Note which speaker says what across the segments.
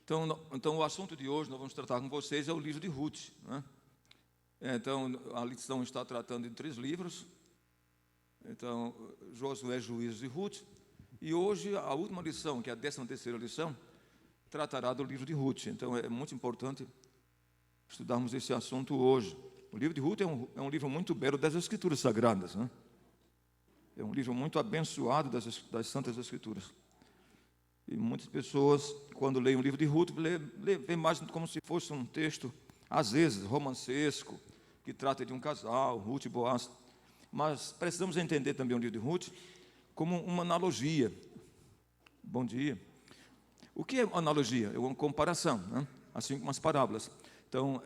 Speaker 1: Então, o assunto de hoje, nós vamos tratar com vocês, é o livro de Ruth, né? Então, a lição está tratando de 3 livros. Então, Josué, Juízes e Ruth. E hoje, a última lição, que é a 13ª lição, tratará do livro de Ruth. Então, é muito importante estudarmos esse assunto hoje. O livro de Ruth é um livro muito belo das Escrituras Sagradas, né? É um livro muito abençoado das Santas Escrituras. E muitas pessoas, quando leem o livro de Ruth, veem mais como se fosse um texto, às vezes, romancesco, que trata de um casal, Ruth e Boaz. Mas precisamos entender também o livro de Ruth como uma analogia. Bom dia. O que é analogia? É uma comparação, né? Assim como as parábolas. Então,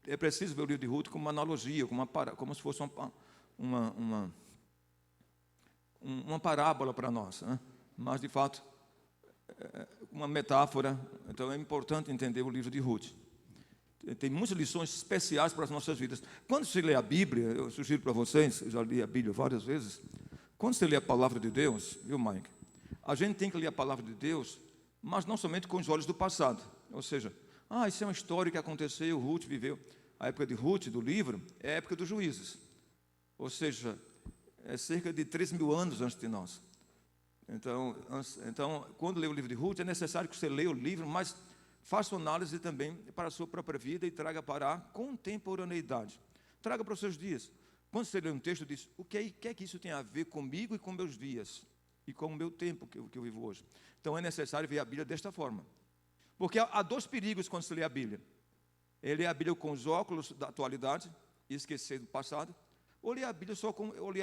Speaker 1: é preciso ver o livro de Ruth como uma analogia, como se fosse uma parábola para nós, né? Mas, de fato, uma metáfora. Então, é importante entender o livro de Ruth. Tem muitas lições especiais para as nossas vidas. Quando se lê a Bíblia, eu sugiro para vocês, eu já li a Bíblia várias vezes, quando você lê a palavra de Deus, viu, Mike? A gente tem que ler a palavra de Deus, mas não somente com os olhos do passado. Ou seja, isso é uma história que aconteceu, Ruth viveu. A época de Ruth, do livro, é a época dos juízes. Ou seja, é cerca de 3.000 anos antes de nós. Então, quando lê o livro de Ruth, é necessário que você leia o livro, mas faça uma análise também para a sua própria vida e traga para a contemporaneidade. Traga para os seus dias. Quando você lê um texto, diz, o que é que isso tem a ver comigo e com meus dias? E com o meu tempo que eu vivo hoje? Então é necessário ver a Bíblia desta forma. Porque há 2 perigos quando se lê a Bíblia. É ler a Bíblia com os óculos da atualidade e esquecer do passado, ou ler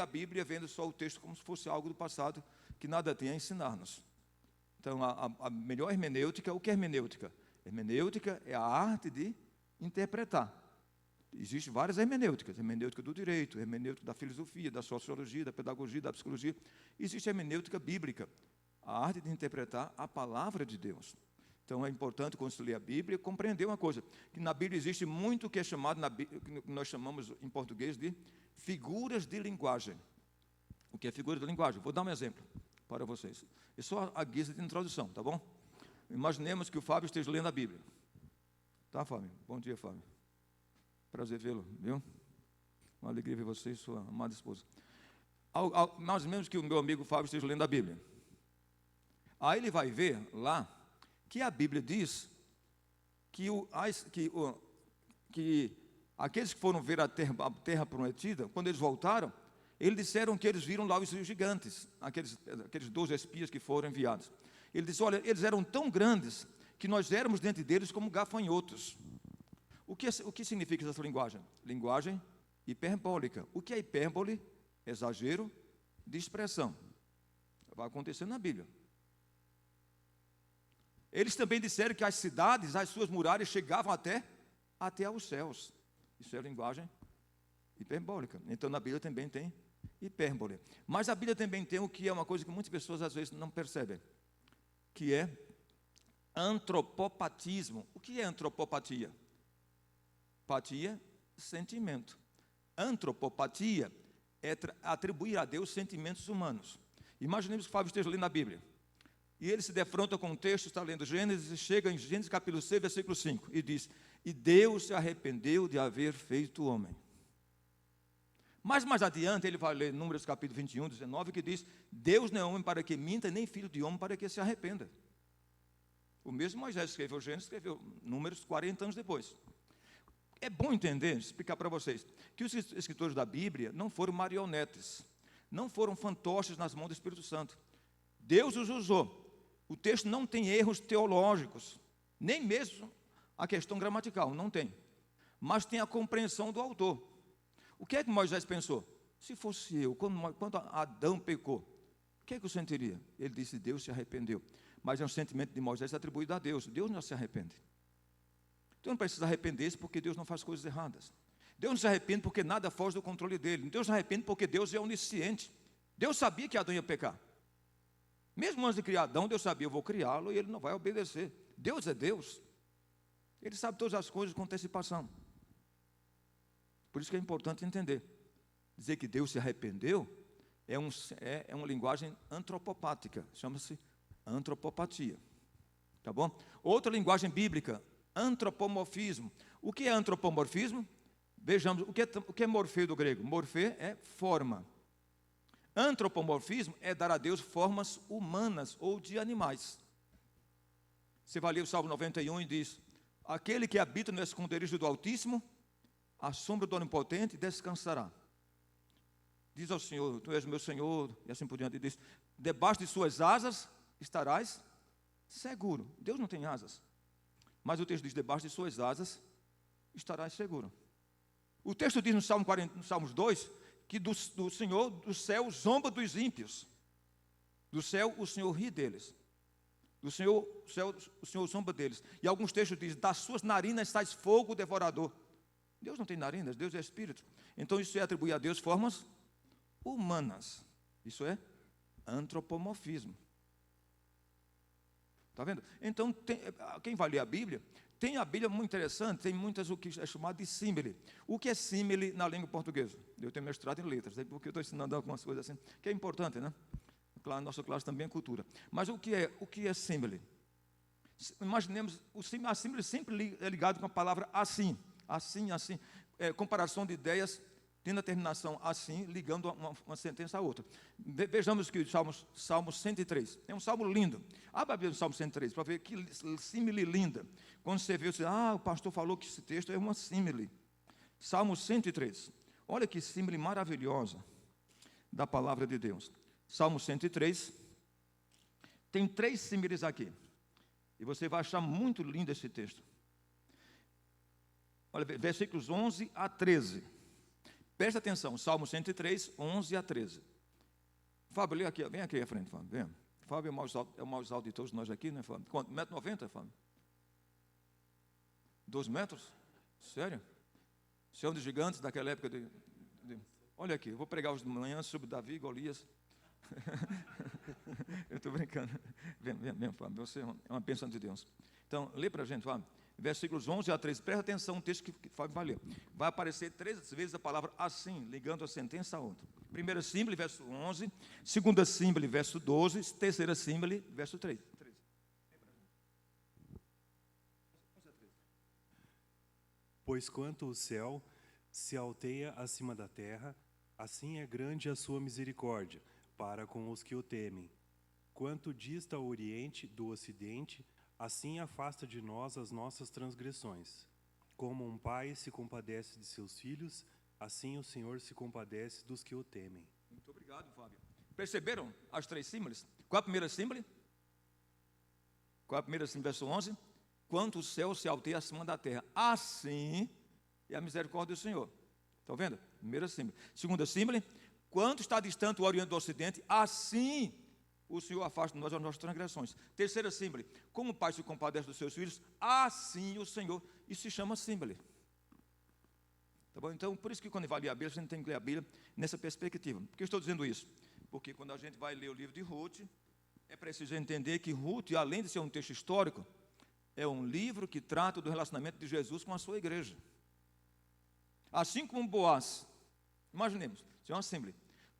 Speaker 1: a Bíblia vendo só o texto como se fosse algo do passado que nada tem a ensinar-nos. Então, a melhor hermenêutica, o que é hermenêutica? Hermenêutica é a arte de interpretar. Existem várias hermenêuticas: hermenêutica do direito, hermenêutica da filosofia, da sociologia, da pedagogia, da psicologia. Existe a hermenêutica bíblica, a arte de interpretar a palavra de Deus. Então, é importante, quando se lê a Bíblia, compreender uma coisa, que na Bíblia existe muito que é chamado, que nós chamamos em português de figuras de linguagem. O que é figura de linguagem? Vou dar um exemplo para vocês. É só a guisa de introdução, tá bom? Imaginemos que o Fábio esteja lendo a Bíblia. Tá, Fábio? Bom dia, Fábio. Prazer vê-lo, viu? Uma alegria ver você e sua amada esposa. Mais ou menos que o meu amigo Fábio esteja lendo a Bíblia. Aí ele vai ver lá que a Bíblia diz que aqueles que foram ver a terra prometida, quando eles voltaram, eles disseram que eles viram lá os gigantes, aqueles 12 espias que foram enviados. Ele disse, olha, eles eram tão grandes que nós éramos diante deles como gafanhotos. O que significa essa linguagem? Linguagem hiperbólica. O que é hipérbole? Exagero de expressão. Vai acontecer na Bíblia. Eles também disseram que as cidades, as suas muralhas chegavam até aos céus. Isso é linguagem hiperbólica. Então, na Bíblia também tem hipérbole. Mas a Bíblia também tem o que é uma coisa que muitas pessoas às vezes não percebem, que é antropopatismo. O que é antropopatia? Patia, sentimento. Antropopatia é atribuir a Deus sentimentos humanos. Imaginemos que o Fábio esteja lendo a Bíblia, e ele se defronta com um texto, está lendo Gênesis, e chega em Gênesis capítulo 6, versículo 5, e diz, e Deus se arrependeu de haver feito o homem. Mas mais adiante ele vai ler Números capítulo 21, 19, que diz, Deus não é homem para que minta, nem filho de homem para que se arrependa. O mesmo Moisés escreveu Gênesis, escreveu Números 40 anos depois. É bom entender, explicar para vocês, que os escritores da Bíblia não foram marionetes, não foram fantoches nas mãos do Espírito Santo. Deus os usou. O texto não tem erros teológicos, nem mesmo a questão gramatical, não tem. Mas tem a compreensão do autor. O que é que Moisés pensou? Se fosse eu, quando Adão pecou, o que é que eu sentiria? Ele disse, Deus se arrependeu. Mas é um sentimento de Moisés atribuído a Deus. Deus não se arrepende. Deus não precisa arrepender-se porque Deus não faz coisas erradas. Deus não se arrepende porque nada foge do controle dele. Deus não se arrepende porque Deus é onisciente. Deus sabia que Adão ia pecar. Mesmo antes de criar Adão, Deus sabia, eu vou criá-lo e ele não vai obedecer. Deus é Deus. Ele sabe todas as coisas com antecipação. Por isso que é importante entender. Dizer que Deus se arrependeu é uma linguagem antropopática. Chama-se antropopatia. Tá bom? Outra linguagem bíblica, antropomorfismo. O que é antropomorfismo? Vejamos, o que é morfê do grego? Morfê é forma. Antropomorfismo é dar a Deus formas humanas ou de animais. Você vai ler o Salmo 91 e diz: aquele que habita no esconderijo do Altíssimo, à sombra do Onipotente, descansará. Diz ao Senhor: tu és meu Senhor, e assim por diante. E diz: debaixo de suas asas estarás seguro. Deus não tem asas, mas o texto diz: debaixo de suas asas estarás seguro. O texto diz no Salmo 40, no Salmos 2, que do Senhor, do céu, zomba dos ímpios. Do céu, o Senhor ri deles. Do Senhor, o Senhor zomba deles. E alguns textos dizem: das suas narinas sai fogo devorador. Deus não tem narinas, Deus é Espírito. Então isso é atribuir a Deus formas humanas. Isso é antropomorfismo. Está vendo? Então, quem vai ler a Bíblia, tem a Bíblia muito interessante, tem muitas o que é chamado de símile. O que é símile na língua portuguesa? Eu tenho mestrado em letras, porque eu estou ensinando algumas coisas assim, que é importante, né? Claro, nossa classe também é cultura. Mas o que é símile? Imaginemos, a símile sempre é ligado com a palavra assim. Assim, assim. Comparação de ideias, tendo a terminação assim, ligando uma sentença a outra. Vejamos que o Salmo 103. É um salmo lindo. Abra a Bíblia do Salmo 103 para ver que símile linda. Quando você vê, você diz: o pastor falou que esse texto é uma símile. Salmo 103. Olha que símile maravilhosa da palavra de Deus. Salmo 103. Tem 3 símiles aqui. E você vai achar muito lindo esse texto. Olha, versículos 11 a 13. Presta atenção, Salmo 103, 11 a 13. Fábio, lê aqui, vem aqui à frente, Fábio. Vem. Fábio é o mais alto de todos nós aqui, né, Fábio? Quanto? 1,90 m, Fábio? 2 metros? Sério? Você é um dos gigantes daquela época Olha aqui, eu vou pregar hoje de manhã sobre Davi e Golias. Eu estou brincando. Vem, Fábio, você é uma bênção de Deus. Então, lê para a gente, Fábio. Versículos 11 a 13. Presta atenção no texto que Fábio vai ler. Vai aparecer 3 vezes a palavra assim, ligando a sentença a outra. Primeira símbole, verso 11. Segunda símbole, verso 12. Terceira símbole, verso 13.
Speaker 2: Pois quanto o céu se alteia acima da terra, assim é grande a sua misericórdia para com os que o temem. Quanto dista o oriente do ocidente, assim afasta de nós as nossas transgressões. Como um pai se compadece de seus filhos, assim o Senhor se compadece dos que o temem.
Speaker 1: Muito obrigado, Fábio. Perceberam as 3 símbolos? Qual a primeira símbolo? Qual a primeira símbolo, verso 11? Quanto o céu se alteia acima da terra, assim é a misericórdia do Senhor. Estão vendo? Primeira símbolo. Segunda símbolo, quanto está distante o oriente do ocidente, assim o Senhor afasta de nós as nossas transgressões. Terceira símbolo, como o pai se compadece dos seus filhos, assim o Senhor. Isso se chama símbolo. Tá bom? Então, por isso que quando vai ler a Bíblia, a gente tem que ler a Bíblia nessa perspectiva. Por que eu estou dizendo isso? Porque quando a gente vai ler o livro de Ruth, é preciso entender que Ruth, além de ser um texto histórico, é um livro que trata do relacionamento de Jesus com a sua igreja. Assim como Boaz, imaginemos, isso é uma símbolo.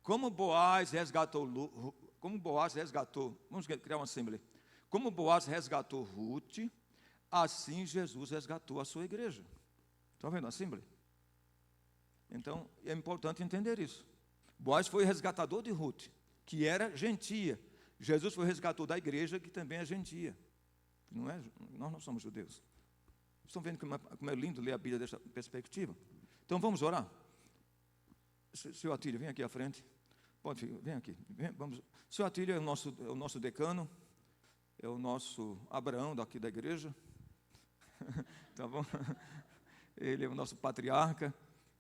Speaker 1: Como Boaz resgatou, vamos criar uma símbolo. Como Boaz resgatou Ruth, assim Jesus resgatou a sua igreja. Estão vendo a símbolo? Então, é importante entender isso. Boaz foi resgatador de Ruth, que era gentia. Jesus foi resgator da igreja, que também é gentia. Não é? Nós não somos judeus. Estão vendo como é lindo ler a Bíblia dessa perspectiva? Então, vamos orar? Senhor Atílio, vem aqui à frente. Pode vir, vem aqui. Vamos. Senhor Atílio é o nosso decano, é o nosso Abraão daqui da igreja. Tá bom? Ele é o nosso patriarca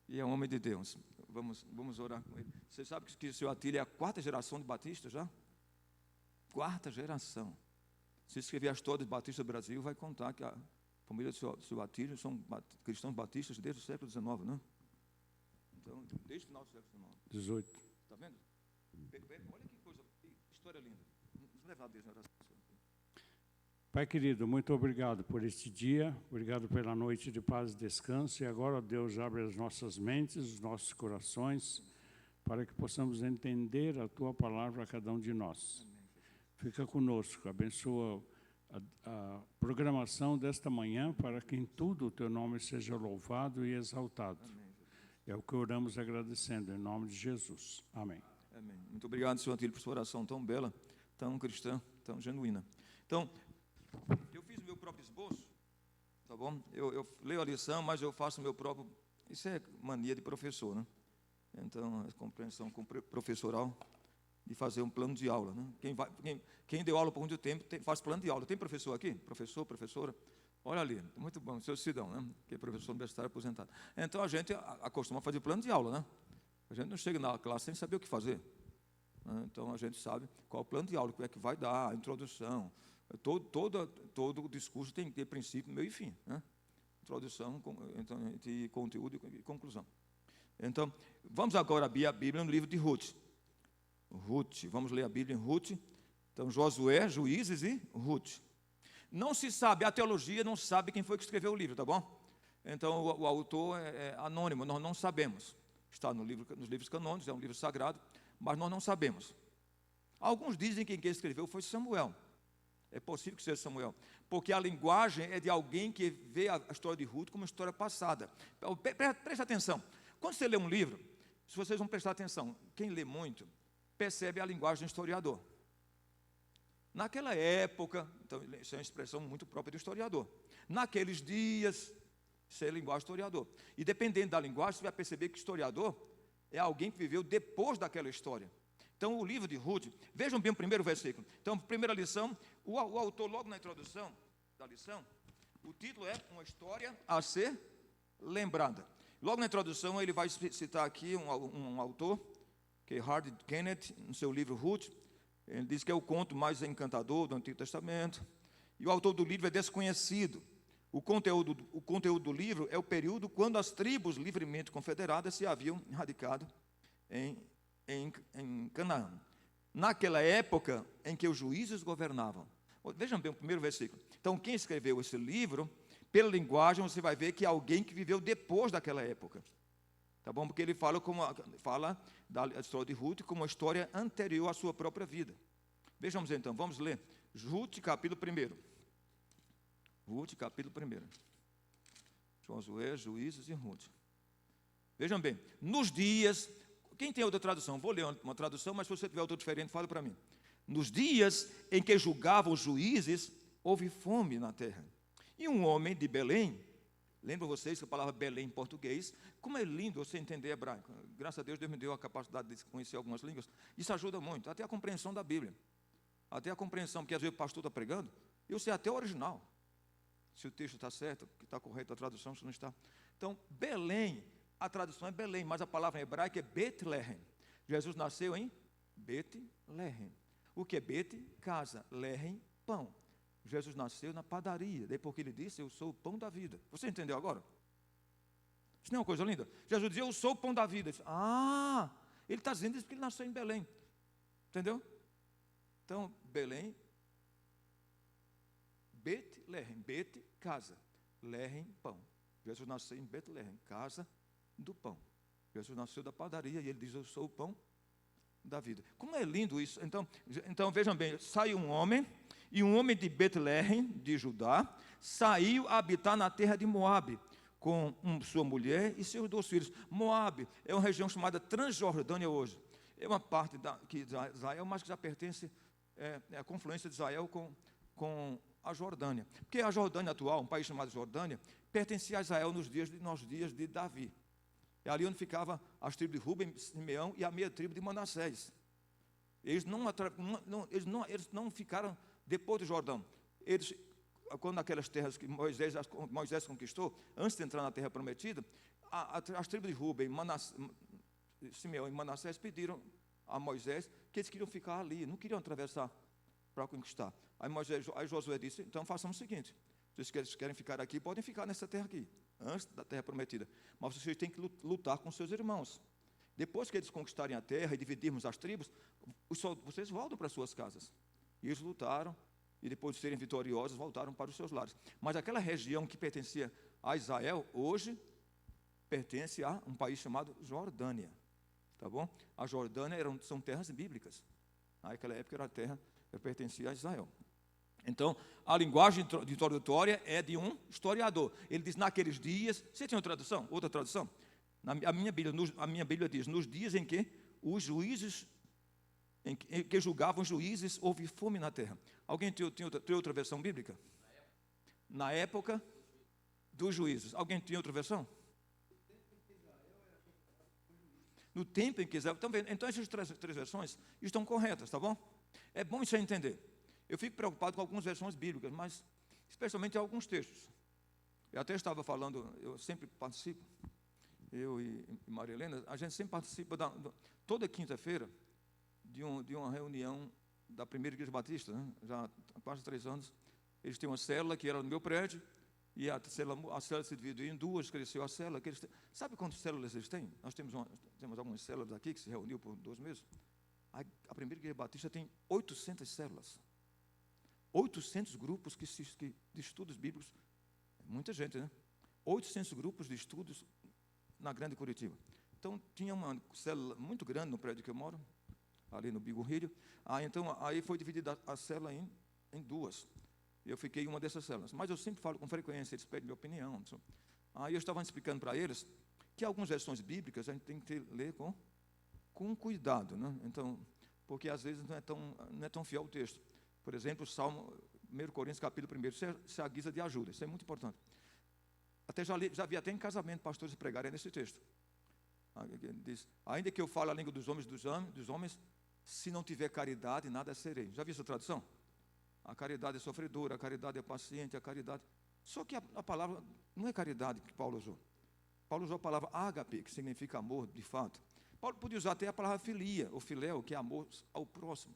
Speaker 1: e é um homem de Deus. Vamos orar com ele. Você sabe que o senhor Atílio é a 4ª geração de batistas já? 4ª geração. Se escrever a história dos batistas do Brasil, vai contar que a família do senhor Atílio são cristãos batistas desde o século XIX, né? Então, desde o final do século XIX.
Speaker 2: 18.
Speaker 1: Está vendo? Olha que coisa, que história linda. Vamos levar a Deus na oração.
Speaker 3: Pai querido, muito obrigado por este dia, obrigado pela noite de paz e descanso, e agora, Deus, abre as nossas mentes, os nossos corações, para que possamos entender a Tua palavra a cada um de nós. Fica conosco, abençoa a programação desta manhã, para que em tudo o teu nome seja louvado e exaltado.
Speaker 1: Amém.
Speaker 3: É o que oramos agradecendo, em nome de Jesus. Amém.
Speaker 1: Amém. Muito obrigado, senhor Atílio, por sua oração tão bela, tão cristã, tão genuína. Então, eu fiz o meu próprio esboço, tá bom? Eu leio a lição, mas eu faço o meu próprio... Isso é mania de professor, né? Então, a compreensão professoral de fazer um plano de aula, né? Quem deu aula por muito tempo faz plano de aula. Tem professor aqui? Professor, professora? Olha ali, muito bom, seu Sidão, né? Que é professor universitário aposentado. Então, a gente acostuma a fazer plano de aula, né? A gente não chega na classe sem saber o que fazer. Né? Então, a gente sabe qual é o plano de aula, o que é que vai dar, a introdução. Todo o discurso tem que ter princípio, meio e fim, né? Introdução, então, de conteúdo e conclusão. Então, vamos agora abrir a Bíblia no livro de Ruth. Ruth, vamos ler a Bíblia em Ruth. Então, Josué, Juízes e Ruth. Não se sabe, a teologia não sabe quem foi que escreveu o livro, tá bom? Então, o autor é anônimo, nós não sabemos. Está nos livros canônicos, é um livro sagrado, mas nós não sabemos. Alguns dizem que quem escreveu foi Samuel. É possível que seja Samuel, porque a linguagem é de alguém que vê a história de Ruth como uma história passada. Preste atenção, quando você lê um livro, se vocês vão prestar atenção, quem lê muito, percebe a linguagem do historiador. Naquela época, então, isso é uma expressão muito própria do historiador. Naqueles dias, isso é a linguagem do historiador. E dependendo da linguagem, você vai perceber que o historiador é alguém que viveu depois daquela história. Então, o livro de Ruth, vejam bem o primeiro versículo. Então, primeira lição, o autor, logo na introdução da lição, o título é Uma História a Ser Lembrada. Logo na introdução, ele vai citar aqui um autor, que é Hardin Kenneth, no seu livro Ruth. Ele diz que é o conto mais encantador do Antigo Testamento. E o autor do livro é desconhecido. O conteúdo do livro é o período quando as tribos livremente confederadas se haviam radicado em Canaã. Naquela época em que os juízes governavam. Vejam bem o primeiro versículo. Então, quem escreveu esse livro, pela linguagem, você vai ver que é alguém que viveu depois daquela época. Tá bom? Porque ele fala da história de Ruth como uma história anterior à sua própria vida. Vejamos então, vamos ler Ruth, capítulo 1. Ruth, capítulo 1. Josué, Juízes e Ruth. Vejam bem, nos dias... Quem tem outra tradução? Vou ler uma tradução, mas se você tiver outra diferente, fale para mim. Nos dias em que julgavam os juízes, houve fome na terra. E um homem de Belém, lembram vocês que a palavra Belém em português, como é lindo você entender hebraico. Graças a Deus, Deus me deu a capacidade de conhecer algumas línguas. Isso ajuda muito, até a compreensão da Bíblia. Até a compreensão, porque às vezes o pastor está pregando, eu sei até o original. Se o texto está certo, que está correto a tradução, se não está. Então, Belém, a tradução é Belém, mas a palavra em hebraico é Betlehem. Jesus nasceu em Betlehem. O que é Bet? Casa. Lehem, pão. Jesus nasceu na padaria. Daí porque ele disse, eu sou o pão da vida. Você entendeu agora? Isso não é uma coisa linda? Jesus dizia, eu sou o pão da vida. Disse, ele está dizendo isso porque ele nasceu em Belém. Entendeu? Então, Belém, Betlehem, Bet, casa. Lehem, pão. Jesus nasceu em Betlehem, casa do pão. Jesus nasceu da padaria e ele diz, eu sou o pão da vida. Como é lindo isso. Então vejam bem, saiu um homem, e um homem de Betlehem, de Judá, saiu a habitar na terra de Moabe, com sua mulher e seus 2 filhos. Moabe é uma região chamada Transjordânia hoje. É uma parte de Israel, mas que já pertence à confluência de Israel com a Jordânia. Porque a Jordânia atual, um país chamado Jordânia, pertencia a Israel nos dias de Davi. É ali onde ficavam as tribos de Ruben, Simeão e a meia tribo de Manassés. Eles não ficaram depois do Jordão. Quando aquelas terras que Moisés conquistou, antes de entrar na terra prometida, as tribos de Ruben, Simeão e Manassés pediram a Moisés que eles queriam ficar ali, não queriam atravessar para conquistar. Aí Josué disse, então façamos o seguinte, vocês querem ficar aqui, podem ficar nessa terra aqui, antes da terra prometida, mas vocês têm que lutar com seus irmãos. Depois que eles conquistarem a terra e dividirmos as tribos, vocês voltam para suas casas. E eles lutaram, e depois de serem vitoriosos, voltaram para os seus lares. Mas aquela região que pertencia a Israel, hoje, pertence a um país chamado Jordânia. Tá bom? A Jordânia são terras bíblicas. Naquela época era a terra que pertencia a Israel. Então, a linguagem introdutória é de um historiador. Ele diz, naqueles dias... Você tem uma tradução? Outra tradução? A minha Bíblia diz, nos dias em que os juízes, em que julgavam juízes, houve fome na terra. Alguém tem outra versão bíblica? Na época dos juízes. Alguém tem outra versão? No tempo em que Israel... Então, essas três versões estão corretas, tá bom? É bom isso entender. Eu fico preocupado com algumas versões bíblicas, mas especialmente em alguns textos. Eu até estava falando, eu sempre participo, eu e Maria Helena, a gente sempre participa, toda quinta-feira, de uma reunião da Primeira Igreja Batista, né? Já há quase 3 anos. Eles têm uma célula que era no meu prédio, e a célula se dividiu em 2, cresceu a célula. Sabe quantas células eles têm? Nós temos algumas células aqui que se reuniu por 2 meses. A Primeira Igreja Batista tem 800 células. 800 grupos de estudos bíblicos. Muita gente, né? 800 grupos de estudos na Grande Curitiba. Então, tinha uma célula muito grande no prédio que eu moro, ali no Bigorrilho. Aí foi dividida a célula em 2. Eu fiquei em uma dessas células. Mas eu sempre falo com frequência, eles pedem minha opinião. Aí eu estava explicando para eles que algumas versões bíblicas a gente tem que ler com cuidado, né? Então, porque às vezes não é tão fiel o texto. Por exemplo, Salmo 1 Coríntios, capítulo 1, isso é a guisa de ajuda, isso é muito importante. Até já vi até em casamento pastores pregarem nesse texto. Ele diz, ainda que eu fale a língua dos homens, se não tiver caridade, nada serei. Já viu essa tradução? A caridade é sofredora, a caridade é paciente, a caridade... Só que a palavra não é caridade que Paulo usou. Paulo usou a palavra ágape, que significa amor, de fato. Paulo podia usar até a palavra filia, ou filéu, que é amor ao próximo.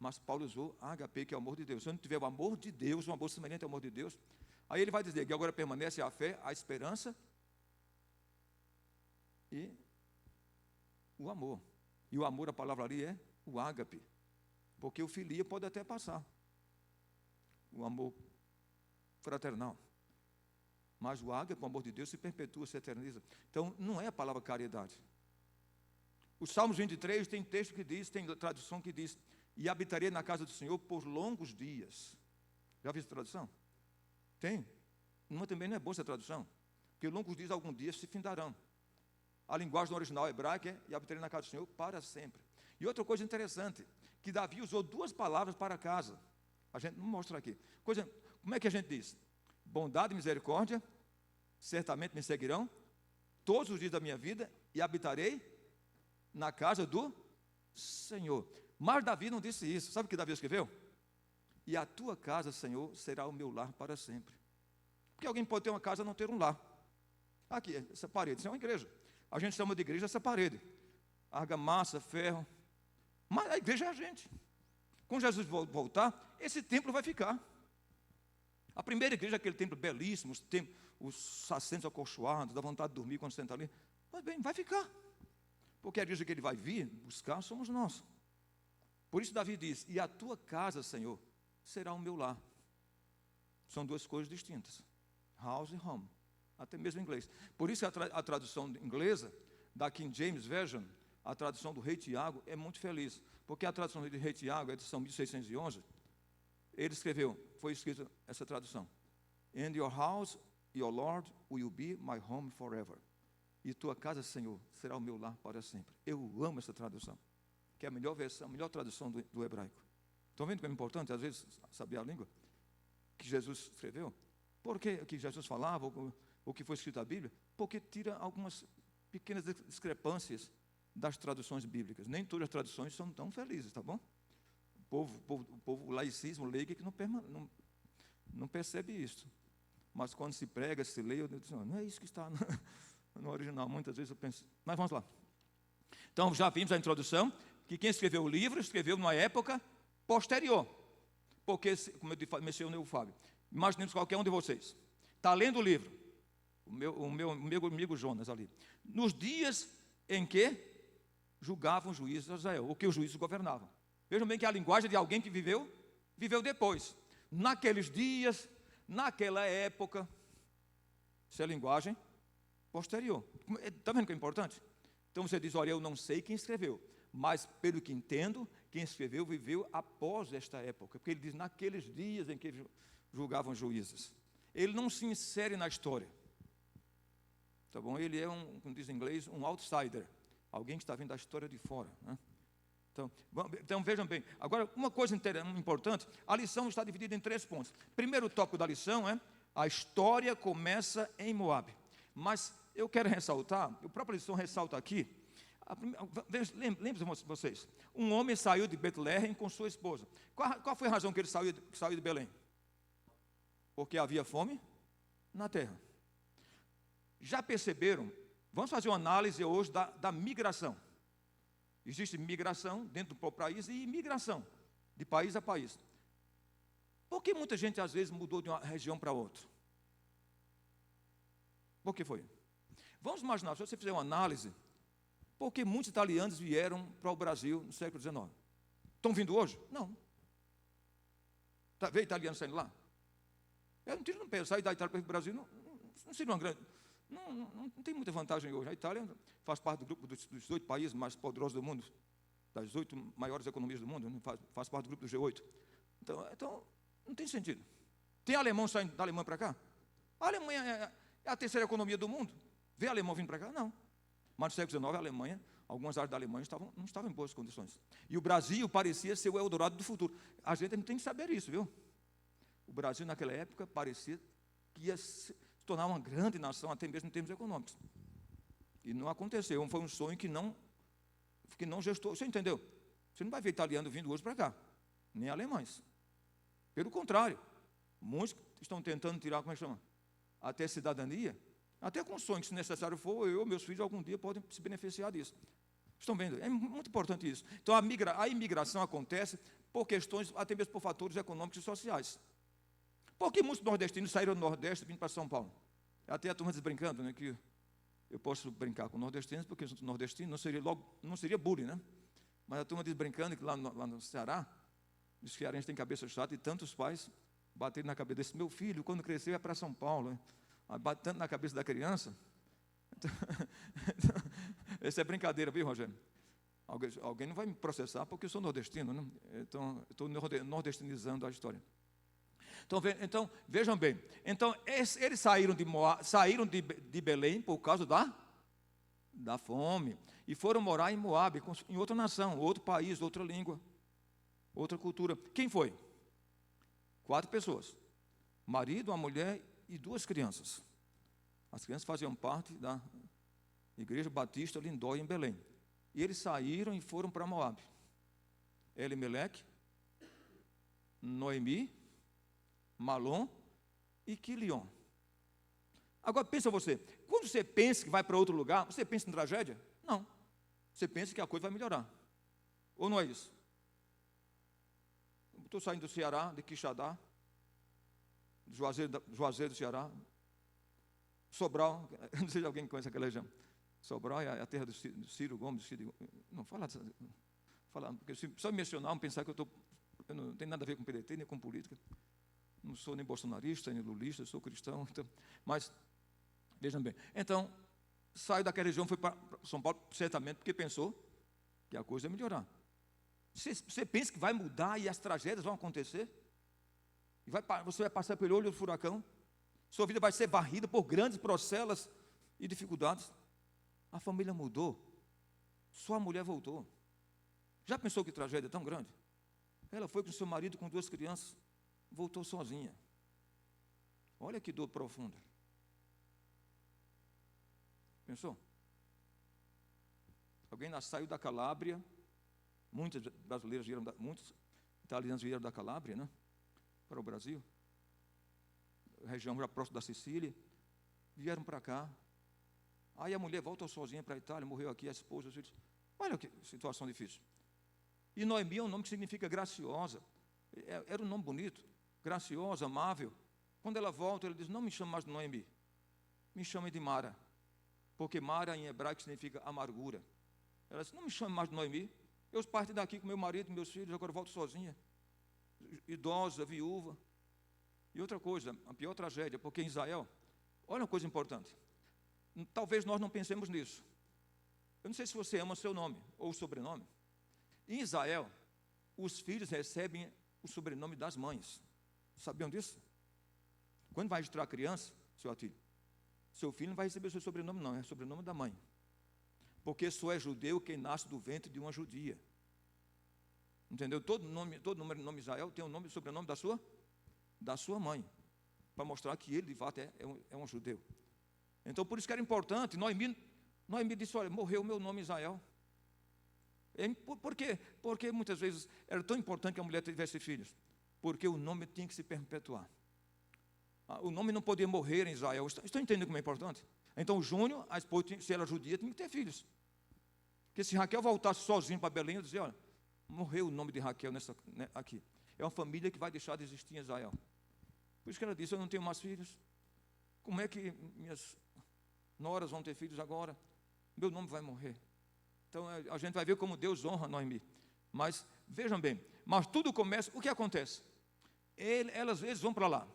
Speaker 1: Mas Paulo usou ágape, que é o amor de Deus. Se não tiver o amor de Deus, um amor semelhante ao amor de Deus, aí ele vai dizer que agora permanece a fé, a esperança e o amor. E o amor, a palavra ali é o ágape. Porque o filia pode até passar. O amor fraternal. Mas o ágape, o amor de Deus, se perpetua, se eterniza. Então, não é a palavra caridade. O Salmos 23 tem texto que diz, tem tradução que diz, e habitaria na casa do Senhor por longos dias. Já viu essa tradução? Tem. Também não é boa essa tradução. Porque longos dias, alguns dias se findarão. A linguagem no original hebraica é, e habitaria na casa do Senhor para sempre. E outra coisa interessante, que Davi usou 2 palavras para casa. A gente não mostra aqui. Como é que a gente diz? Bondade e misericórdia, certamente me seguirão, todos os dias da minha vida, e habitarei na casa do Senhor. Mas Davi não disse isso. Sabe o que Davi escreveu? E a tua casa, Senhor, será o meu lar para sempre. Porque alguém pode ter uma casa e não ter um lar. Aqui, essa parede, isso é uma igreja. A gente chama de igreja essa parede. Argamassa, ferro. Mas a igreja é a gente. Quando Jesus voltar, esse templo vai ficar. A primeira igreja é aquele templo belíssimo, os assentos acolchoados, dá vontade de dormir quando senta ali. Mas bem, vai ficar. Porque a igreja que ele vai vir buscar somos nós. Por isso Davi diz, e a tua casa, Senhor, será o meu lar. São 2 coisas distintas. House e home. Até mesmo em inglês. Por isso a tradução inglesa, da King James Version, a tradução do rei Tiago, é muito feliz. Porque a tradução do rei Tiago, a edição 1611, foi escrita essa tradução. And your house, your Lord, will be my home forever. E tua casa, Senhor, será o meu lar para sempre. Eu amo essa tradução. Que é a melhor versão, a melhor tradução do hebraico. Estão vendo como é importante, às vezes, saber a língua que Jesus escreveu? Por que Jesus falava, o que foi escrito na Bíblia? Porque tira algumas pequenas discrepâncias das traduções bíblicas. Nem todas as traduções são tão felizes, tá bom? O povo laicismo, leigo, que não percebe isso. Mas quando se prega, se lê, eu digo, não é isso que está no original. Muitas vezes eu penso, mas vamos lá. Então, já vimos a introdução, que quem escreveu o livro, escreveu numa época posterior. Porque, como eu mencionei o Fábio, imaginemos qualquer um de vocês. Está lendo o livro, o meu amigo Jonas ali. Nos dias em que julgavam os juízes de Israel, ou que os juízes governavam. Vejam bem que a linguagem de alguém que viveu depois. Naqueles dias, naquela época. Isso é linguagem posterior. Está vendo que é importante? Então você diz, olha, eu não sei quem escreveu, mas pelo que entendo, quem escreveu viveu após esta época, porque ele diz naqueles dias em que julgavam juízes. Ele não se insere na história. Tá bom? Ele é como diz em inglês, um outsider, alguém que está vendo a história de fora, né? Então vejam bem, agora uma coisa importante, a lição está dividida em 3 pontos. Primeiro tópico da lição é, a história começa em Moabe. Mas eu quero ressaltar, a própria lição ressalta aqui, lembrem-se vocês, um homem saiu de Betlehem com sua esposa. Qual foi a razão que ele saiu de Belém? Porque havia fome na terra. Já perceberam? Vamos fazer uma análise hoje da migração. Existe migração dentro do próprio país e imigração de país a país. Por que muita gente às vezes mudou de uma região para outra? Por que foi? Vamos imaginar, se você fizer uma análise, por que muitos italianos vieram para o Brasil no século XIX? Estão vindo hoje? Não. Vê italiano saindo lá? Eu não tiro no pé, sair da Itália para o Brasil não seria uma grande... Não tem muita vantagem hoje. A Itália faz parte do grupo dos 18 países mais poderosos do mundo, das 8 maiores economias do mundo, né? faz parte do grupo do G8. Então, não tem sentido. Tem alemão saindo da Alemanha para cá? A Alemanha é a terceira economia do mundo. Vê alemão vindo para cá? Não. Mas no século XIX, a Alemanha, algumas áreas da Alemanha não estavam em boas condições. E o Brasil parecia ser o Eldorado do futuro. A gente não tem que saber isso, viu? O Brasil, naquela época, parecia que ia se tornar uma grande nação, até mesmo em termos econômicos. E não aconteceu. Foi um sonho que não gestou. Você entendeu? Você não vai ver italiano vindo hoje para cá, nem alemães. Pelo contrário, muitos estão tentando tirar, como é que chama? Até cidadania, até com sonho que, se necessário for, eu e meus filhos algum dia podem se beneficiar disso. Estão vendo? É muito importante isso. Então, a imigração acontece por questões, até mesmo por fatores econômicos e sociais. Por que muitos nordestinos saíram do Nordeste e vindo para São Paulo? Até a turma diz brincando, né, que eu posso brincar com nordestinos, porque nordestino não seria bullying, né? Mas a turma diz brincando que lá no Ceará, os cearenses têm cabeça chata e tantos pais bateram na cabeça desse meu filho, quando crescer, vai para São Paulo. Né? Bate tanto na cabeça da criança. Então, essa é brincadeira, viu, Rogério? Alguém não vai me processar porque eu sou nordestino, né? Então, eu estou nordestinizando a história. Então, vejam bem. Então, eles saíram de Belém por causa da fome. E foram morar em Moabe, em outra nação, outro país, outra língua, outra cultura. Quem foi? 4 pessoas. Marido, uma mulher e 2 crianças. As crianças faziam parte da Igreja Batista Lindóia, em Belém. E eles saíram e foram para Moabe. Elimeleque, Noemi, Malom e Quilion. Agora pensa você, quando você pensa que vai para outro lugar, você pensa em tragédia? Não. Você pensa que a coisa vai melhorar. Ou não é isso? Estou saindo do Ceará, de Quixadá, Juazeiro do Ceará, Sobral, não sei se alguém conhece aquela região. Sobral é a terra do Ciro Gomes. Não, fala, porque se só mencionar, vão pensar que eu não tenho nada a ver com PDT, nem com política. Não sou nem bolsonarista, nem lulista, sou cristão. Então, mas, vejam bem. Então, saiu daquela região, foi para São Paulo, certamente, porque pensou que a coisa ia melhorar. Você pensa que vai mudar e as tragédias vão acontecer? E você vai passar pelo olho do furacão? Sua vida vai ser varrida por grandes procelas e dificuldades. A família mudou. Só a mulher voltou. Já pensou que tragédia tão grande? Ela foi com seu marido, com 2 crianças, voltou sozinha. Olha que dor profunda. Pensou? Alguém saiu da Calábria, muitos italianos vieram da Calábria, né, para o Brasil, região já próxima da Sicília, vieram para cá. Aí a mulher volta sozinha para a Itália, morreu aqui a esposa, os filhos. Olha que situação difícil. E Noemi é um nome que significa graciosa. Era um nome bonito, graciosa, amável. Quando ela volta, ela diz, não me chame mais de Noemi, me chame de Mara, porque Mara em hebraico significa amargura. Ela disse, não me chame mais de Noemi, eu parti daqui com meu marido, meus filhos, agora volto sozinha, idosa, viúva. E outra coisa, a pior tragédia, porque em Israel, olha uma coisa importante, talvez nós não pensemos nisso. Eu não sei se você ama seu nome ou sobrenome. Em Israel, os filhos recebem o sobrenome das mães. Sabiam disso? Quando vai registrar a criança, seu filho não vai receber o seu sobrenome, não, é o sobrenome da mãe. Porque só é judeu quem nasce do ventre de uma judia. Entendeu? Todo nome Israel tem o sobrenome da sua mãe, para mostrar que ele, de fato, é um judeu. Então, por isso que era importante. Noemi disse, olha, morreu o meu nome Israel. Por quê? Porque muitas vezes era tão importante que a mulher tivesse filhos. Porque o nome tinha que se perpetuar. O nome não podia morrer em Israel. Estão entendendo como é importante? Então, o Júnior, a esposa, se ela é judia, tinha que ter filhos. Porque se Raquel voltasse sozinha para Belém, eu dizia, olha, morreu o nome de Raquel aqui. É uma família que vai deixar de existir em Israel. Por isso que ela disse, eu não tenho mais filhos. Como é que minhas noras vão ter filhos agora? Meu nome vai morrer. Então, a gente vai ver como Deus honra Noemi. Mas, vejam bem, mas tudo começa, o que acontece? Elas às vezes vão para lá.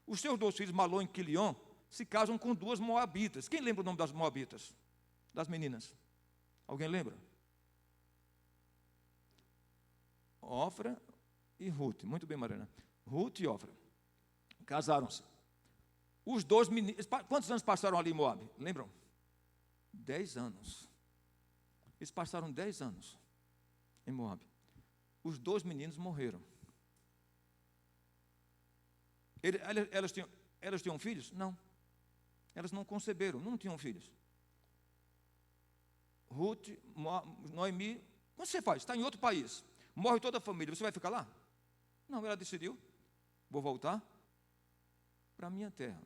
Speaker 1: Os seus 2 filhos, Malom e Quilion, se casam com 2 moabitas. Quem lembra o nome das moabitas? Das meninas? Alguém lembra? Ofra e Ruth. Muito bem, Mariana. Ruth e Ofra. Casaram-se. Os 2 meninos... Quantos anos passaram ali em Moabe? Lembram? 10 anos. Eles passaram 10 anos em Moabe. Os 2 meninos morreram. Elas tinham filhos? Não. Elas não conceberam, não tinham filhos. Ruth, Noemi, como você faz? Está em outro país, morre toda a família, você vai ficar lá? Não, ela decidiu, vou voltar para a minha terra.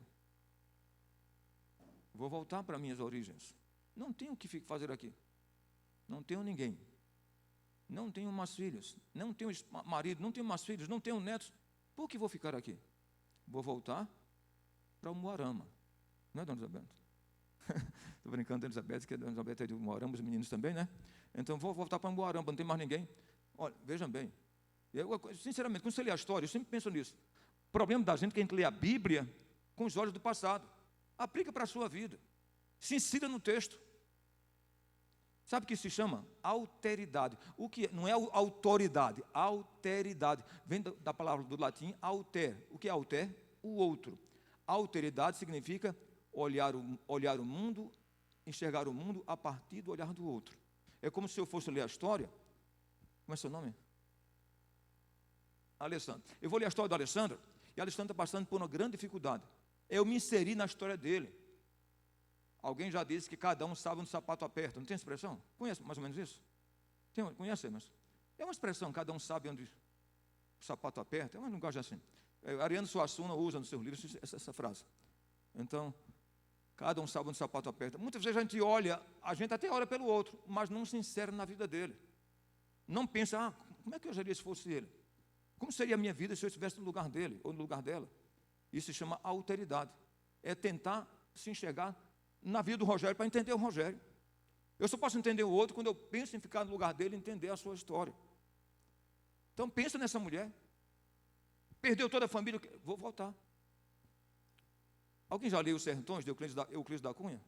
Speaker 1: Vou voltar para minhas origens. Não tenho o que fazer aqui. Não tenho ninguém. Não tenho mais filhos. Não tenho marido, não tenho mais filhos, não tenho netos. Por que vou ficar aqui? Vou voltar para o Moarama. Não é, dona Elizabeth? Estou brincando, dona Elizabeth, que a dona Elizabeth é de Moarama, os meninos também, né? Então, vou voltar para o Moarama, não tem mais ninguém. Olha, vejam bem. Sinceramente, quando você lê a história, eu sempre penso nisso. O problema da gente é que a gente lê a Bíblia com os olhos do passado. Aplica para a sua vida. Se insira no texto. Sabe o que se chama? Alteridade. O que não é autoridade, alteridade. Vem da palavra do latim alter. O que é alter? O outro. Alteridade significa olhar o mundo, enxergar o mundo a partir do olhar do outro. É como se eu fosse ler a história. Como é seu nome? Alessandro. Eu vou ler a história do Alessandro, e Alessandro está passando por uma grande dificuldade. Eu me inseri na história dele. Alguém já disse que cada um sabe onde o sapato aperta. Não tem expressão? Conhece mais ou menos isso? Conhece, mas é uma expressão, cada um sabe onde o sapato aperta. É uma linguagem assim. Ariano Suassuna usa nos seus livros essa frase. Então, cada um sabe onde o sapato aperta. Muitas vezes a gente até olha pelo outro, mas não se insere na vida dele. Não pensa, como é que eu agiria se fosse ele? Como seria a minha vida se eu estivesse no lugar dele ou no lugar dela? Isso se chama alteridade. É tentar se enxergar na vida do Rogério para entender o Rogério. Eu só posso entender o outro quando eu penso em ficar no lugar dele e entender a sua história. Então pensa nessa mulher. Perdeu toda a família, vou voltar. Alguém já leu Os Sertões, de Euclides da Cunha?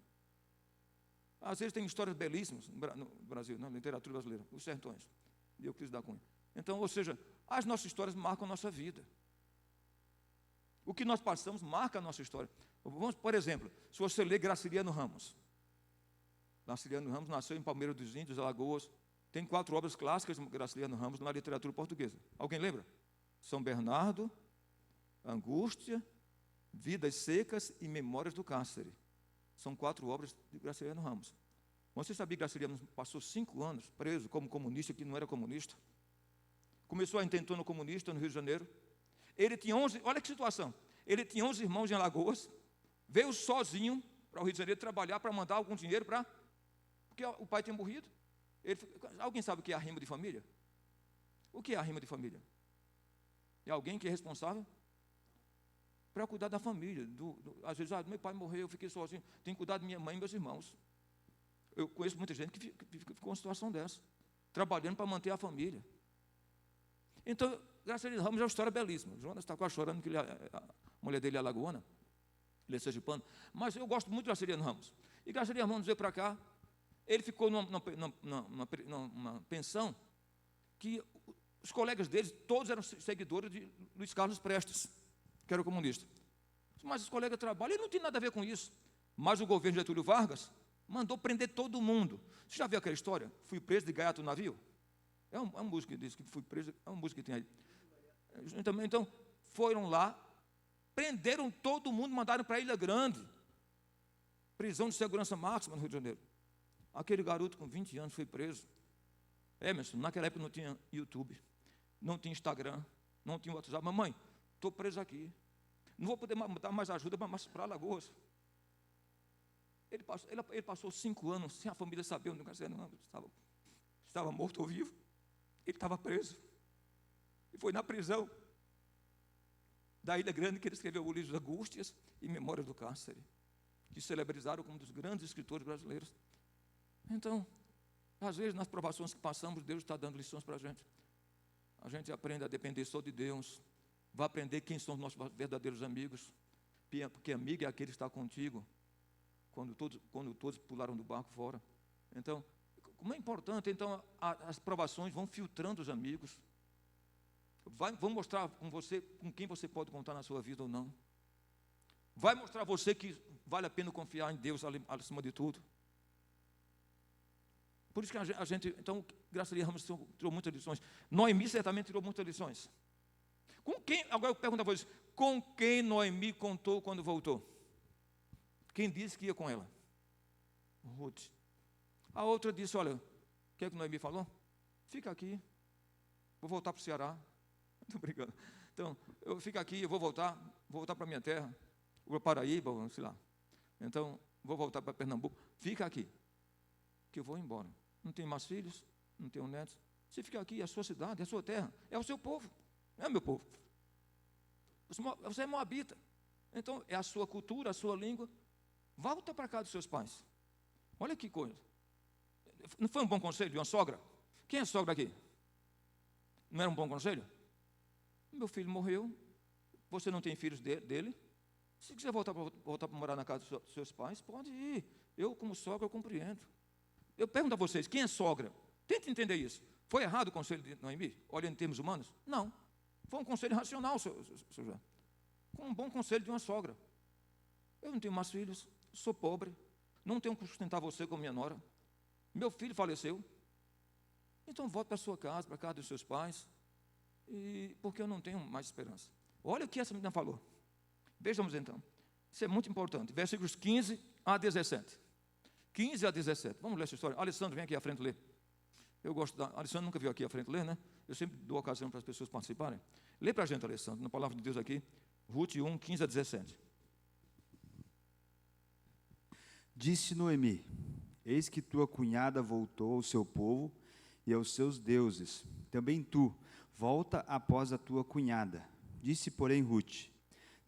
Speaker 1: Às vezes tem histórias belíssimas no Brasil, na literatura brasileira. Os Sertões, de Euclides da Cunha. Então, ou seja, as nossas histórias marcam a nossa vida. O que nós passamos marca a nossa história. Vamos, por exemplo, se você ler Graciliano Ramos. Graciliano Ramos nasceu em Palmeira dos Índios, Alagoas. Tem 4 obras clássicas de Graciliano Ramos na literatura portuguesa. Alguém lembra? São Bernardo, Angústia, Vidas Secas e Memórias do Cárcere. São 4 obras de Graciliano Ramos. Você sabia que Graciliano passou 5 anos preso como comunista, que não era comunista? Começou a intentona comunista no Rio de Janeiro. Ele tinha 11, olha que situação. Ele tinha 11 irmãos em Alagoas, veio sozinho para o Rio de Janeiro trabalhar para mandar algum dinheiro para... Porque o pai tinha morrido. Alguém sabe o que é arrimo de família? O que é arrimo de família? É alguém que é responsável para cuidar da família. Às vezes, meu pai morreu, eu fiquei sozinho, tenho que cuidar de minha mãe e meus irmãos. Eu conheço muita gente que ficou numa situação dessa, trabalhando para manter a família. Então, Graciliano Ramos é uma história belíssima. Jonas está quase chorando que a mulher dele é alagoana, ele é sergipano. Mas eu gosto muito de Graciliano Ramos. E Graciliano Ramos veio para cá, ele ficou numa pensão que Os colegas deles, todos eram seguidores de Luiz Carlos Prestes, que era o comunista. Mas os colegas de trabalho, ele não tinha nada a ver com isso. Mas o governo de Getúlio Vargas mandou prender todo mundo. Você já viu aquela história? Fui preso de gaiato no navio? É uma música que diz que fui preso, é uma música que tem aí. Então, foram lá, prenderam todo mundo, mandaram para a Ilha Grande. Prisão de segurança máxima no Rio de Janeiro. Aquele garoto com 20 anos foi preso. Emerson, naquela época não tinha YouTube, não tinha Instagram, não tinha WhatsApp. Mamãe, estou preso aqui. Não vou poder dar mais ajuda para Alagoas. Ele passou 5 anos sem a família saber onde estava morto ou vivo. Ele estava preso. E foi na prisão da Ilha Grande que ele escreveu o livro Angústias e Memórias do Cárcere, que celebrizaram como um dos grandes escritores brasileiros. Então, às vezes, nas provações que passamos, Deus está dando lições para a gente. A gente aprende a depender só de Deus. Vai aprender quem são os nossos verdadeiros amigos. Porque amigo é aquele que está contigo quando todos pularam do barco fora. Então, como é importante, então, as provações vão filtrando os amigos. Vão mostrar com quem você pode contar na sua vida ou não. Vai mostrar a você que vale a pena confiar em Deus acima de tudo. Por isso que a gente, então, graças a Deus, Ramos tirou muitas lições. Noemi certamente tirou muitas lições. Com quem, agora eu pergunto a vocês, com quem Noemi contou quando voltou? Quem disse que ia com ela? Ruth. A outra disse, olha, o que é que Noemi falou? Fica aqui, vou voltar para o Ceará. Estou brincando. Então, eu fico aqui, eu vou voltar para a minha terra, para Paraíba, sei lá. Então, vou voltar para Pernambuco. Fica aqui, que eu vou embora. Não tenho mais filhos, não tenho netos. Você fica aqui, é a sua cidade, é a sua terra, é o seu povo, não é o meu povo. Você é moabita. Então, é a sua cultura, a sua língua. Volta para casa dos seus pais. Olha que coisa. Não foi um bom conselho de uma sogra? Quem é sogra aqui? Não era um bom conselho? Meu filho morreu, você não tem filhos dele. Se quiser voltar para morar na casa dos seus pais, pode ir. Eu, como sogra, eu compreendo. Eu pergunto a vocês, quem é sogra? Tente entender isso. Foi errado o conselho de Noemi, olhando em termos humanos? Não. Foi um conselho racional, senhor João. Com um bom conselho de uma sogra. Eu não tenho mais filhos, sou pobre, não tenho como sustentar você como minha nora. Meu filho faleceu. Então volte para a sua casa, para a casa dos seus pais, porque eu não tenho mais esperança. Olha o que essa menina falou. Vejamos então. Isso é muito importante. Versículos 15 a 17. 15 a 17. Vamos ler essa história. Alessandro, vem aqui à frente ler. Eu gosto da... Alessandro nunca veio aqui à frente ler, né? Eu sempre dou ocasião para as pessoas participarem. Lê para a gente, Alessandro, na palavra de Deus aqui. Ruth 1, 15 a 17.
Speaker 4: Disse Noemi, eis que tua cunhada voltou ao seu povo e aos seus deuses. Também tu, volta após a tua cunhada. Disse, porém, Ruth,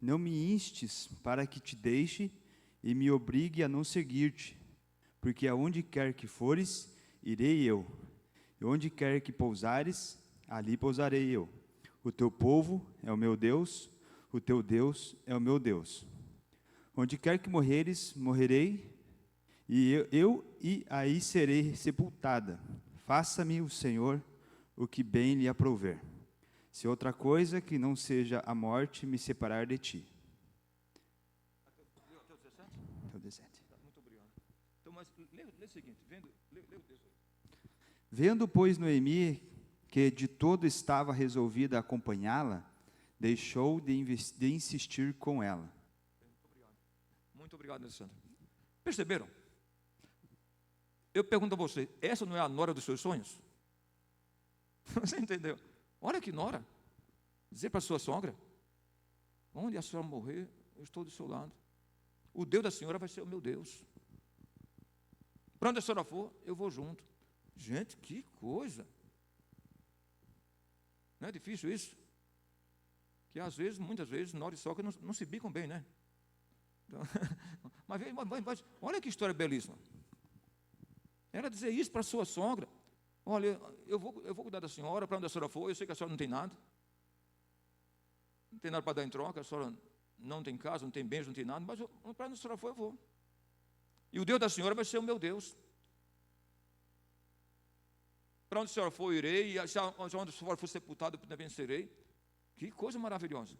Speaker 4: não me instes para que te deixe e me obrigue a não seguir-te, porque aonde quer que fores, irei eu, e onde quer que pousares, ali pousarei eu. O teu povo é o meu Deus, o teu Deus é o meu Deus. Onde quer que morreres, morrerei, e aí serei sepultada. Faça-me o Senhor o que bem lhe aprouver. Se outra coisa que não seja a morte me separar de ti. Até o 17.
Speaker 1: Muito obrigado. Então, mas lê o seguinte, lê o texto.
Speaker 4: Vendo, pois, Noemi que de todo estava resolvida a acompanhá-la, deixou de insistir com ela.
Speaker 1: Muito obrigado, Alessandro. Perceberam? Eu pergunto a você, essa não é a nora dos seus sonhos? Você entendeu? Olha que nora. Dizer para a sua sogra, onde a senhora morrer, eu estou do seu lado. O Deus da senhora vai ser o meu Deus. Para onde a senhora for, eu vou junto. Gente, que coisa. Não é difícil isso? Que às vezes, muitas vezes, nora e sogra não se bicam bem, né? Então, mas olha que história belíssima. Ela dizer isso para a sua sogra. Olha, eu vou cuidar da senhora, para onde a senhora for, eu sei que a senhora não tem nada. Não tem nada para dar em troca, a senhora não tem casa, não tem bens, não tem nada, mas para onde a senhora for, eu vou. E o Deus da senhora vai ser o meu Deus. para onde a senhora for, irei, e onde a senhora for sepultado, eu também serei. Que coisa maravilhosa.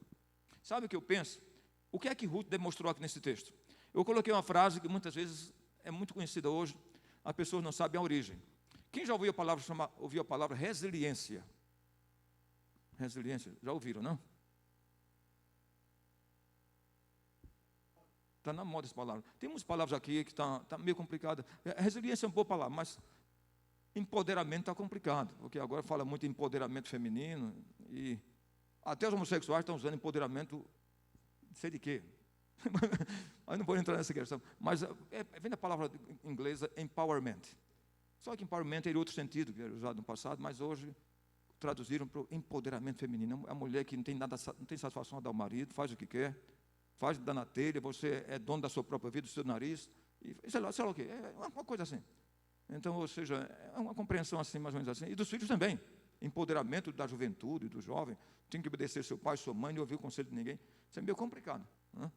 Speaker 1: Sabe o que eu penso? O que é que Ruth demonstrou aqui nesse texto? Eu coloquei uma frase que muitas vezes é muito conhecida hoje, as pessoas não sabem a origem. Quem já ouviu a palavra resiliência? Resiliência, já ouviram, não? Está na moda essa palavra. Tem umas palavras aqui que está meio complicada. Resiliência é uma boa palavra, mas empoderamento está complicado, porque agora fala muito em empoderamento feminino, e até os homossexuais estão usando empoderamento, não sei de quê. Aí não vou entrar nessa questão. Mas vem da palavra inglesa empowerment. Só que empowerment tem outro sentido, que era usado no passado, mas hoje traduziram para o empoderamento feminino. A mulher que não tem satisfação a dar ao marido, faz o que quer, faz dar na telha, você é dono da sua própria vida, do seu nariz, e sei lá o quê. É uma coisa assim. Então, ou seja, é uma compreensão assim, mais ou menos assim. E dos filhos também. Empoderamento da juventude, do jovem. Tem que obedecer seu pai, sua mãe, não ouvir o conselho de ninguém. Isso é meio complicado. Né?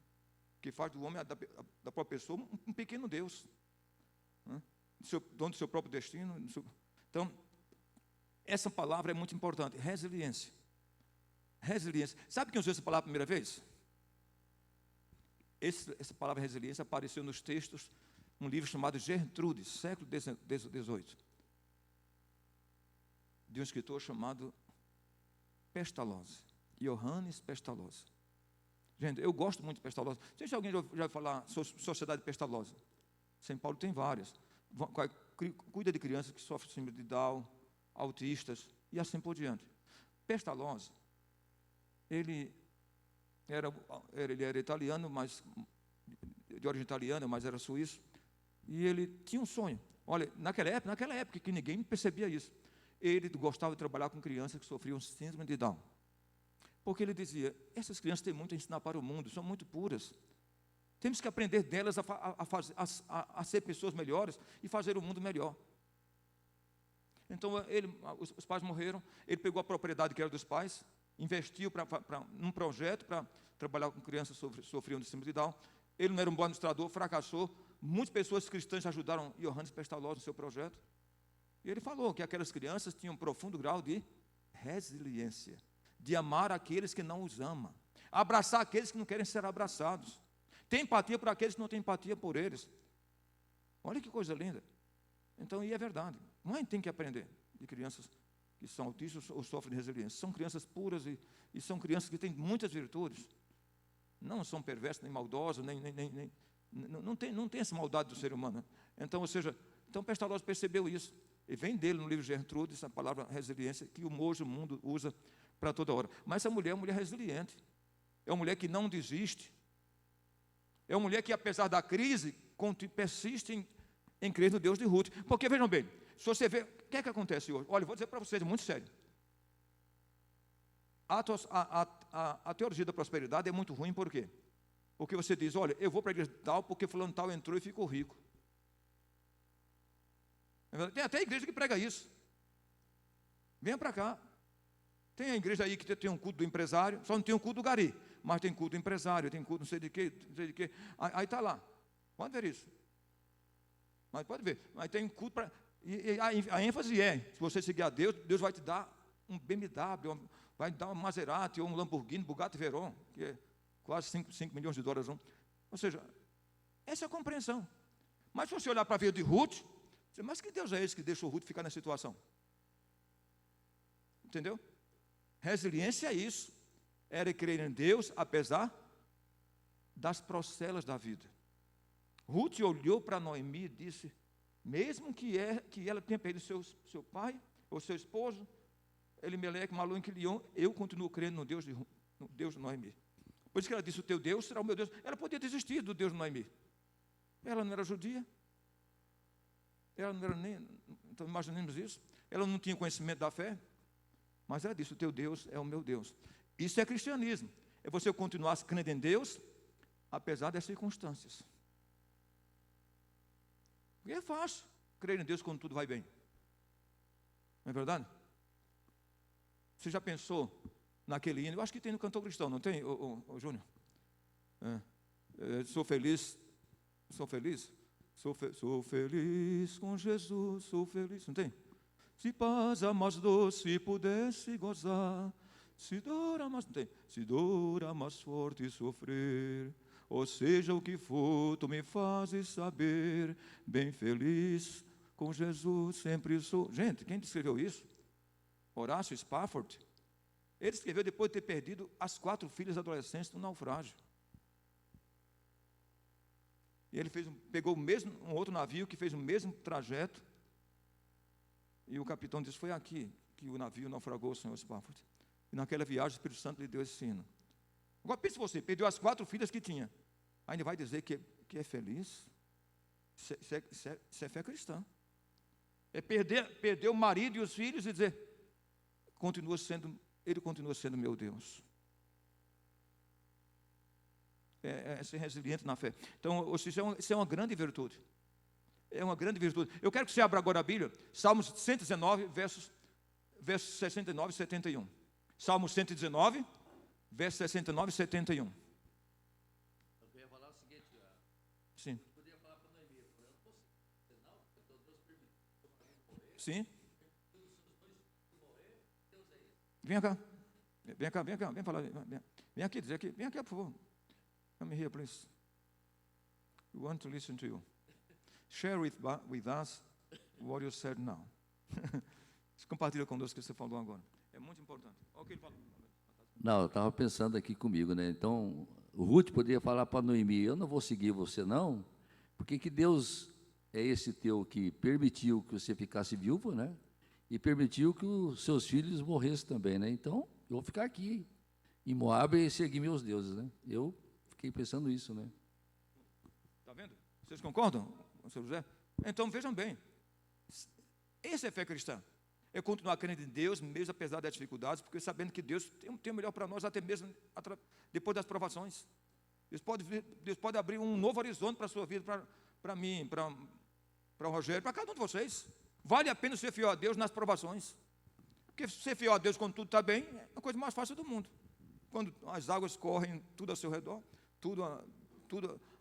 Speaker 1: Que faz do homem, da própria pessoa, um pequeno Deus. Né? Dono do seu próprio destino. Então, essa palavra é muito importante. Resiliência. Resiliência. Sabe quem usou essa palavra a primeira vez? Essa palavra resiliência apareceu nos textos, um livro chamado Gertrude, século XVIII, de um escritor chamado Pestalozzi, Johannes Pestalozzi. Gente, eu gosto muito de Pestalozzi. Não sei se alguém já ouviu falar Sociedade Pestalozzi. São Paulo tem várias. Cuida de crianças que sofrem síndrome de Down, autistas e assim por diante. Pestalozzi, ele era italiano, mas de origem italiana, mas era suíço, e ele tinha um sonho. Olha, naquela época que ninguém percebia isso, ele gostava de trabalhar com crianças que sofriam síndrome de Down, porque ele dizia: essas crianças têm muito a ensinar para o mundo, são muito puras, temos que aprender delas a ser pessoas melhores e fazer o mundo melhor. Então, os pais morreram, ele pegou a propriedade que era dos pais, investiu num projeto para trabalhar com crianças que sofriam de síndrome de Down. Ele não era um bom administrador, fracassou. Muitas pessoas cristãs ajudaram Johannes Pestalozzi no seu projeto. E ele falou que aquelas crianças tinham um profundo grau de resiliência, de amar aqueles que não os amam, abraçar aqueles que não querem ser abraçados, ter empatia por aqueles que não têm empatia por eles. Olha que coisa linda. Então, e é verdade. Mãe tem que aprender de crianças que são autistas ou sofrem de resiliência. São crianças puras e são crianças que têm muitas virtudes. Não são perversas, nem maldosas, não tem essa maldade do ser humano. Então, ou seja, Pestalozzi percebeu isso. E vem dele no livro Gertrude, essa palavra resiliência, que hoje o mundo usa para toda hora. Mas essa mulher é uma mulher resiliente. É uma mulher que não desiste. É uma mulher que, apesar da crise, persiste em crer no Deus de Ruth. Porque, vejam bem, se você vê, o que é que acontece hoje? Olha, vou dizer para vocês, muito sério. A teologia da prosperidade é muito ruim, por quê? Porque você diz: olha, eu vou para a igreja tal, porque fulano tal entrou e ficou rico. Tem até igreja que prega isso. Venha para cá. Tem a igreja aí que tem um culto do empresário, só não tem um culto do gari, mas tem culto do empresário, tem culto não sei de quê, não sei de quê. Aí está lá. Pode ver isso. Mas pode ver. Aí tem um culto para... E a ênfase é: se você seguir a Deus, Deus vai te dar um BMW, vai te dar um Maserati ou um Lamborghini, Bugatti Veyron, que é quase 5 milhões de dólares. Ou seja, essa é a compreensão. Mas se você olhar para a vida de Ruth, você diz: mas que Deus é esse que deixou Ruth ficar nessa situação? Entendeu? Resiliência é isso. Era crer em Deus, apesar das procelas da vida. Ruth olhou para Noemi e disse: mesmo que ela tenha perdido seu pai, ou seu esposo, Elimeleque, Malom e Quilion, eu continuo crendo no Deus de Noemi. Por isso que ela disse: o teu Deus será o meu Deus. Ela podia desistir do Deus de Noemi. Ela não era judia. Ela não era nem... Então imaginemos isso. Ela não tinha conhecimento da fé. Mas ela disse: o teu Deus é o meu Deus. Isso é cristianismo. É você continuar crendo em Deus, apesar das circunstâncias. Porque é fácil crer em Deus quando tudo vai bem. Não é verdade? Você já pensou naquele hino? Eu acho que tem no Cantor Cristão, não tem, ô Júnior? Sou feliz com Jesus, sou feliz. Não tem? se paz a mais doce pudesse gozar, se dor a mais forte sofrer, ou seja o que for, tu me fazes saber, bem feliz com Jesus sempre sou. Gente, quem escreveu isso? Horácio Spafford. Ele escreveu depois de ter perdido as 4 filhas adolescentes no naufrágio. E ele pegou um outro navio que fez o mesmo trajeto, e o capitão disse, foi aqui que o navio naufragou, o senhor Spafford. E naquela viagem o Espírito Santo lhe deu esse sino. Agora pense você, perdeu as 4 filhas que tinha, ainda vai dizer que é feliz? Isso é fé cristã. É perder o marido e os filhos e dizer, ele continua sendo meu Deus. É ser resiliente na fé. Então, isso é uma grande virtude. É uma grande virtude. Eu quero que você abra agora a Bíblia, Salmos 119, versos 69 e 71. Salmo 119, versos 69 e 71.
Speaker 5: Eu queria falar o seguinte,
Speaker 1: Sim.
Speaker 5: eu podia falar para Noemi, eu não consigo, não, porque Deus permitiu.
Speaker 1: Sim. Vem cá. Vem falar. Vem aqui, dizer aqui. Vem aqui, por favor. Come here, please. We want to listen to you. Share with us what you said now. Compartilha conosco o que você falou agora. É muito importante. Olha o que ele falou.
Speaker 5: Não, eu estava pensando aqui comigo, né? Então, o Ruth poderia falar para Noemi, eu não vou seguir você não, porque que Deus é esse teu que permitiu que você ficasse viúvo, né? E permitiu que os seus filhos morressem também, né? Então, eu vou ficar aqui em Moabe e seguir meus deuses, né? Eu fiquei pensando isso, né?
Speaker 1: Está vendo? Vocês concordam, Sr. José? Então, vejam bem. Essa é fé cristã. É continuar crendo em Deus, mesmo apesar das dificuldades, porque sabendo que Deus tem o melhor para nós, até mesmo depois das provações. Deus pode abrir um novo horizonte para a sua vida, para mim, para o Rogério, para cada um de vocês. Vale a pena ser fiel a Deus nas provações. Porque ser fiel a Deus quando tudo está bem, é a coisa mais fácil do mundo. Quando as águas correm tudo ao seu redor, tudo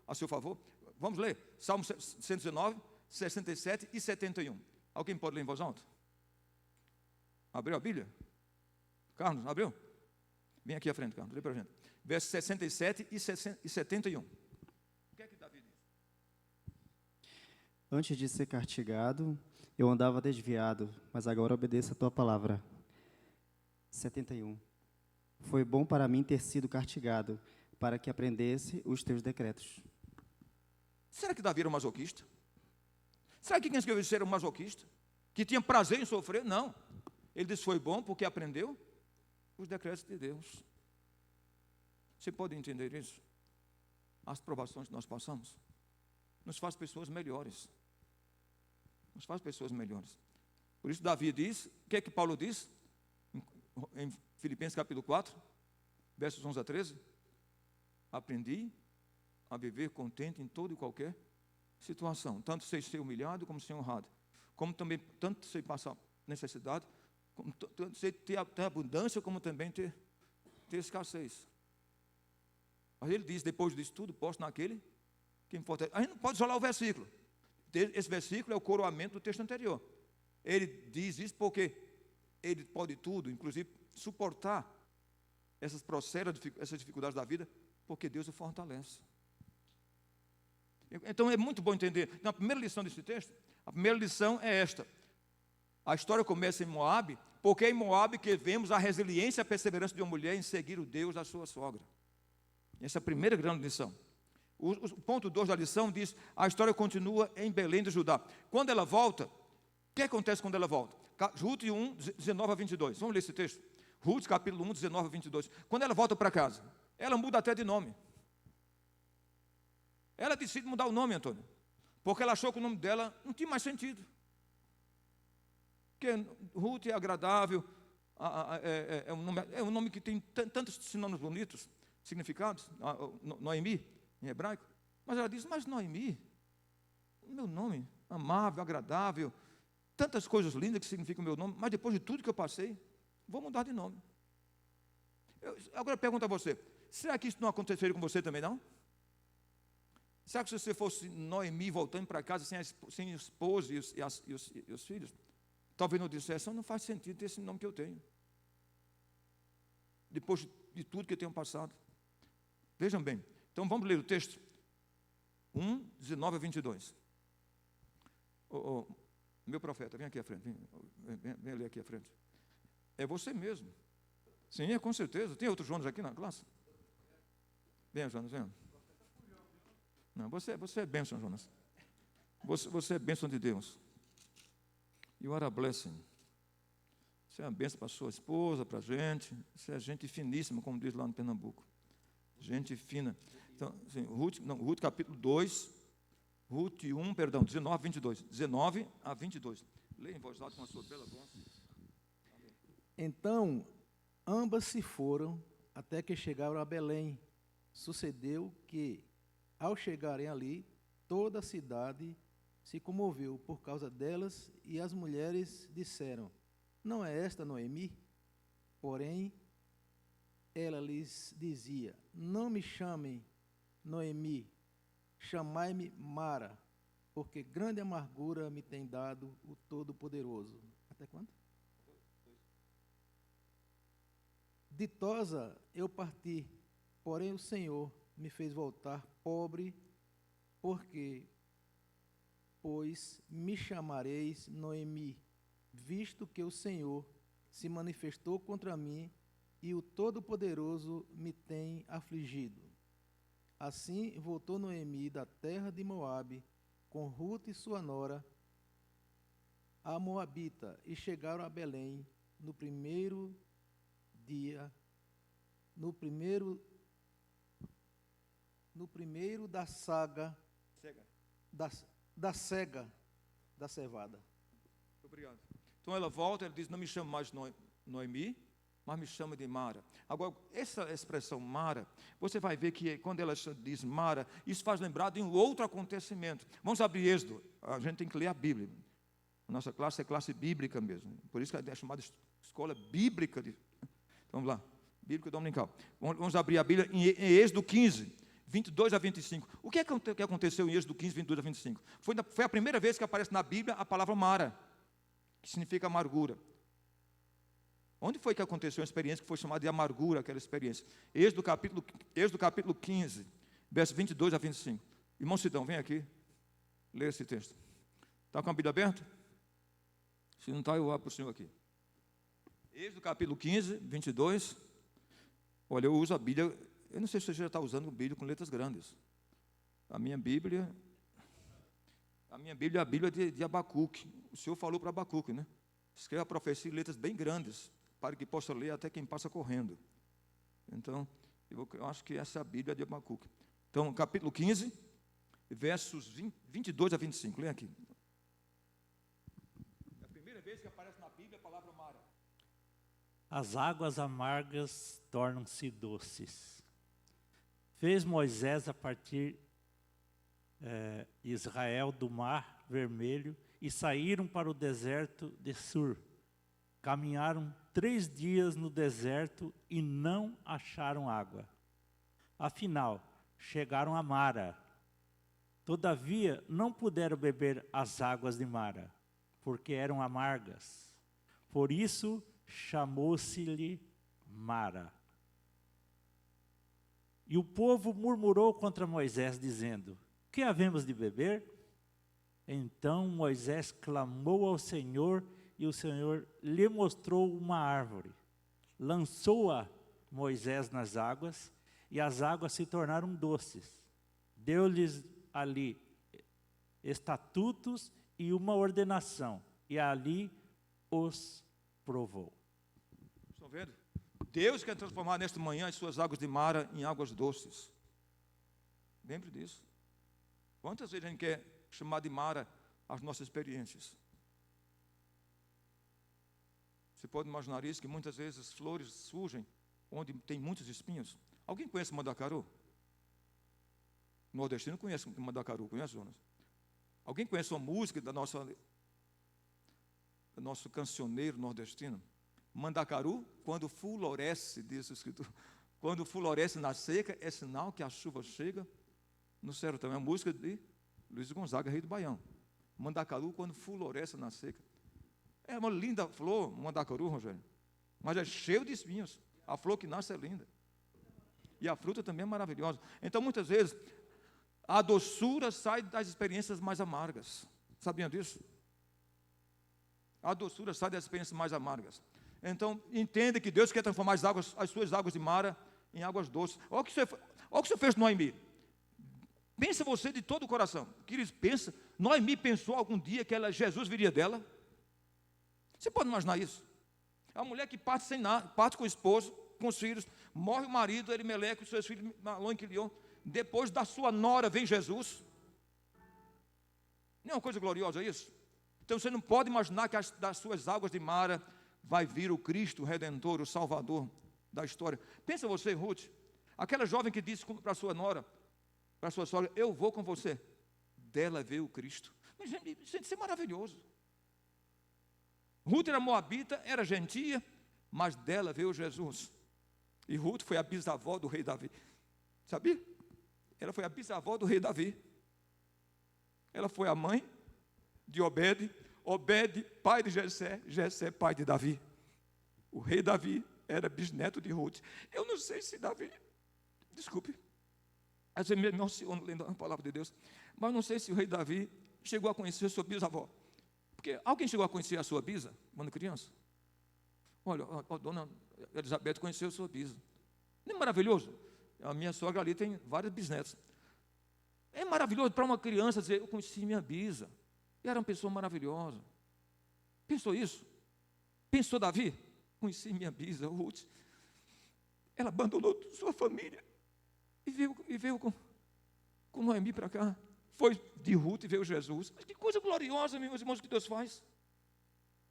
Speaker 1: a seu favor. Vamos ler, Salmo 119, 67 e 71. Alguém pode ler em voz alta? Abriu a Bíblia? Carlos, abriu? Vem aqui à frente, Carlos, lê para a gente. Versos 67 e 71. O que é que Davi diz?
Speaker 6: Antes de ser castigado, eu andava desviado, mas agora obedeço a tua palavra. 71. Foi bom para mim ter sido castigado, para que aprendesse os teus decretos.
Speaker 1: Será que Davi era um masoquista? Será que quem escreveu isso era um masoquista? Que tinha prazer em sofrer? Não. Ele disse, foi bom porque aprendeu os decretos de Deus. Você pode entender isso? As provações que nós passamos nos faz pessoas melhores. Nos faz pessoas melhores. Por isso Davi diz, o que é que Paulo diz? Em Filipenses capítulo 4, versos 11 a 13. Aprendi a viver contente em toda e qualquer situação. Tanto sei ser humilhado como ser honrado. Como também, tanto sei passar necessidade, como tanto sei ter abundância, como também ter escassez. Mas ele diz, depois disso tudo, posso naquele que me fortalece. A gente não pode isolar o versículo. Esse versículo é o coroamento do texto anterior. Ele diz isso porque ele pode tudo, inclusive suportar essas dificuldades da vida, porque Deus o fortalece. Então é muito bom entender. Na primeira lição desse texto, a primeira lição é esta. A história começa em Moabe, porque é em Moabe que vemos a resiliência e a perseverança de uma mulher em seguir o Deus da sua sogra. Essa é a primeira grande lição. O ponto 2 da lição diz, a história continua em Belém de Judá. Quando ela volta, o que acontece quando ela volta? Ruth 1, 19 a 22. Vamos ler esse texto. Ruth, capítulo 1, 19 a 22. Quando ela volta para casa, ela muda até de nome. Ela decide mudar o nome, Antônio, porque ela achou que o nome dela não tinha mais sentido. Porque Ruth é agradável, é um nome que tem tantos sinônimos bonitos, significados, Noemi, em hebraico. Mas ela diz, mas Noemi, meu nome, amável, agradável, tantas coisas lindas que significam o meu nome, mas depois de tudo que eu passei, vou mudar de nome. Agora eu pergunto a você, será que isso não aconteceria com você também, não? Será que se você fosse Noemi voltando para casa sem o esposo e os filhos, talvez não dissesse, não faz sentido ter esse nome que eu tenho. Depois de tudo que eu tenho passado. Vejam bem, então vamos ler o texto. 1, 19 a 22. Meu profeta, vem aqui à frente, vem ali aqui à frente. É você mesmo. Sim, é com certeza. Tem outro Jonas aqui na classe? Venha, Jonas, venha. Não, você é bênção, Jonas. Você é bênção de Deus. You are a blessing. Você é uma bênção para a sua esposa, para a gente. Você é gente finíssima, como diz lá no Pernambuco. Gente fina. Então, assim, Ruth capítulo 2, Ruth 1, perdão, 19 a 22. 19 a 22. Leia em voz alta com a sua bela voz.
Speaker 7: Então, ambas se foram até que chegaram a Belém. Sucedeu que, ao chegarem ali, toda a cidade se comoveu por causa delas, e as mulheres disseram: não é esta Noemi? Porém, ela lhes dizia: não me chamem Noemi, chamai-me Mara, porque grande amargura me tem dado o Todo-Poderoso. Até quando? Ditosa eu parti, porém o Senhor me fez voltar pobre, pois me chamareis Noemi, visto que o Senhor se manifestou contra mim e o Todo-Poderoso me tem afligido. Assim voltou Noemi da terra de Moabe, com Ruth e sua nora, a Moabita, e chegaram a Belém no primeiro da saga da cega da cevada.
Speaker 1: Obrigado. Então ela volta, ela diz: não me chama mais Noemi, mas me chama de Mara. Agora, essa expressão Mara, você vai ver que quando ela diz Mara, isso faz lembrar de um outro acontecimento. Vamos abrir Êxodo. A gente tem que ler a Bíblia. A nossa classe é classe bíblica mesmo. Por isso que é chamada escola bíblica. Vamos lá, bíblica dominical. Vamos abrir a Bíblia em Êxodo 15, 22 a 25. O que aconteceu em Êxodo 15, 22 a 25? Foi a primeira vez que aparece na Bíblia a palavra Mara, que significa amargura. Onde foi que aconteceu uma experiência que foi chamada de amargura, aquela experiência? Êxodo capítulo 15, verso 22 a 25. Irmão Sidão, vem aqui, lê esse texto. Está com a Bíblia aberta? Se não está, eu abro para o senhor aqui. Êxodo capítulo 15, 22. Olha, eu uso a Bíblia, eu não sei se você já está usando a Bíblia com letras grandes. A minha Bíblia é a Bíblia de Abacuque. O Senhor falou para Abacuque, né? Escreva a profecia em letras bem grandes, para que possa ler até quem passa correndo. Então, eu acho que essa é a Bíblia de Abacuque. Então, capítulo 15, versos 22 a 25. Leia aqui. É a primeira vez que aparece na Bíblia a palavra Mara.
Speaker 8: As águas amargas tornam-se doces. Fez Moisés a partir Israel do mar vermelho e saíram para o deserto de Sur. Caminharam 3 dias no deserto e não acharam água. Afinal, chegaram a Mara. Todavia, não puderam beber as águas de Mara, porque eram amargas. Por isso, chamou-se-lhe Mara. E o povo murmurou contra Moisés, dizendo: que havemos de beber? Então Moisés clamou ao Senhor, e o Senhor lhe mostrou uma árvore. Lançou-a Moisés nas águas, e as águas se tornaram doces. Deu-lhes ali estatutos e uma ordenação, e ali os provou.
Speaker 1: Estão vendo? Deus quer transformar nesta manhã as suas águas de Mara em águas doces. Lembre disso. Quantas vezes a gente quer chamar de Mara as nossas experiências? Você pode imaginar isso, que muitas vezes as flores surgem onde tem muitos espinhos. Alguém conhece Mandacaru? Nordestino conhece Mandacaru, conhece, Jonas? Alguém conhece uma música do nosso cancioneiro nordestino? Mandacaru, quando floresce, diz o escritor, quando floresce na seca, é sinal que a chuva chega no sertão. É a música de Luiz Gonzaga, rei do Baião. Mandacaru, quando floresce na seca. É uma linda flor, uma mandacaru, Rogério, mas é cheio de espinhos. A flor que nasce é linda. E a fruta também é maravilhosa. Então, muitas vezes, a doçura sai das experiências mais amargas. Sabiam disso? A doçura sai das experiências mais amargas. Então, entenda que Deus quer transformar as suas águas de Mara em águas doces. Olha o que o Senhor fez com Noemi. Pensa você de todo o coração. Queridos, pensa. Noemi pensou algum dia que Jesus viria dela? Você pode imaginar isso? É uma mulher que parte sem nada, parte com o esposo, com os filhos, morre o marido, Elimeleque, os seus filhos, Malom e Quilion. Depois da sua nora vem Jesus. Não é uma coisa gloriosa isso? Então você não pode imaginar que das suas águas de Mara vai vir o Cristo, o Redentor, o Salvador da história. Pensa você, Ruth, aquela jovem que disse para sua nora, para sua sogra, eu vou com você. Dela veio o Cristo. Mas, gente, isso é maravilhoso. Ruth era moabita, era gentia, mas dela veio Jesus. E Ruth foi a bisavó do rei Davi. Sabia? Ela foi a bisavó do rei Davi. Ela foi a mãe de Obed, Obed, pai de Jessé, Jessé, pai de Davi. O rei Davi era bisneto de Ruth. Eu não sei se Davi, desculpe, às vezes me emociono lendo a palavra de Deus, mas não sei se o rei Davi chegou a conhecer a sua bisavó. Porque alguém chegou a conhecer a sua bisa quando criança? Olha, a dona Elizabeth conheceu a sua bisa. Não é maravilhoso? A minha sogra ali tem vários bisnetos. É maravilhoso para uma criança dizer, eu conheci minha bisa. E era uma pessoa maravilhosa. Pensou isso? Pensou Davi? Conheci minha bisa, Ruth. Ela abandonou sua família e veio com Noemi para cá. Foi de Ruth e veio Jesus. Mas que coisa gloriosa, meus irmãos, que Deus faz.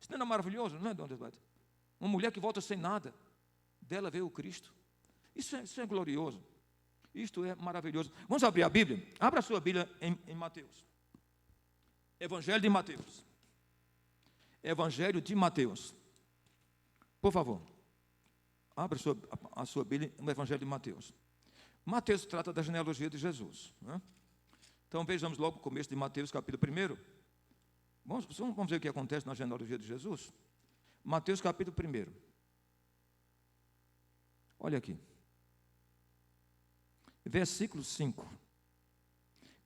Speaker 1: Isso não é maravilhoso, não é, dona Elizabeth? Uma mulher que volta sem nada. Dela veio o Cristo. Isso é glorioso. Isto é maravilhoso. Vamos abrir a Bíblia? Abra a sua Bíblia em Mateus. Evangelho de Mateus. Evangelho de Mateus. Por favor. Abra a sua Bíblia no Evangelho de Mateus. Mateus trata da genealogia de Jesus. Né? Então vejamos logo o começo de Mateus, capítulo 1. Vamos ver o que acontece na genealogia de Jesus? Mateus, capítulo 1. Olha aqui. Versículo 5.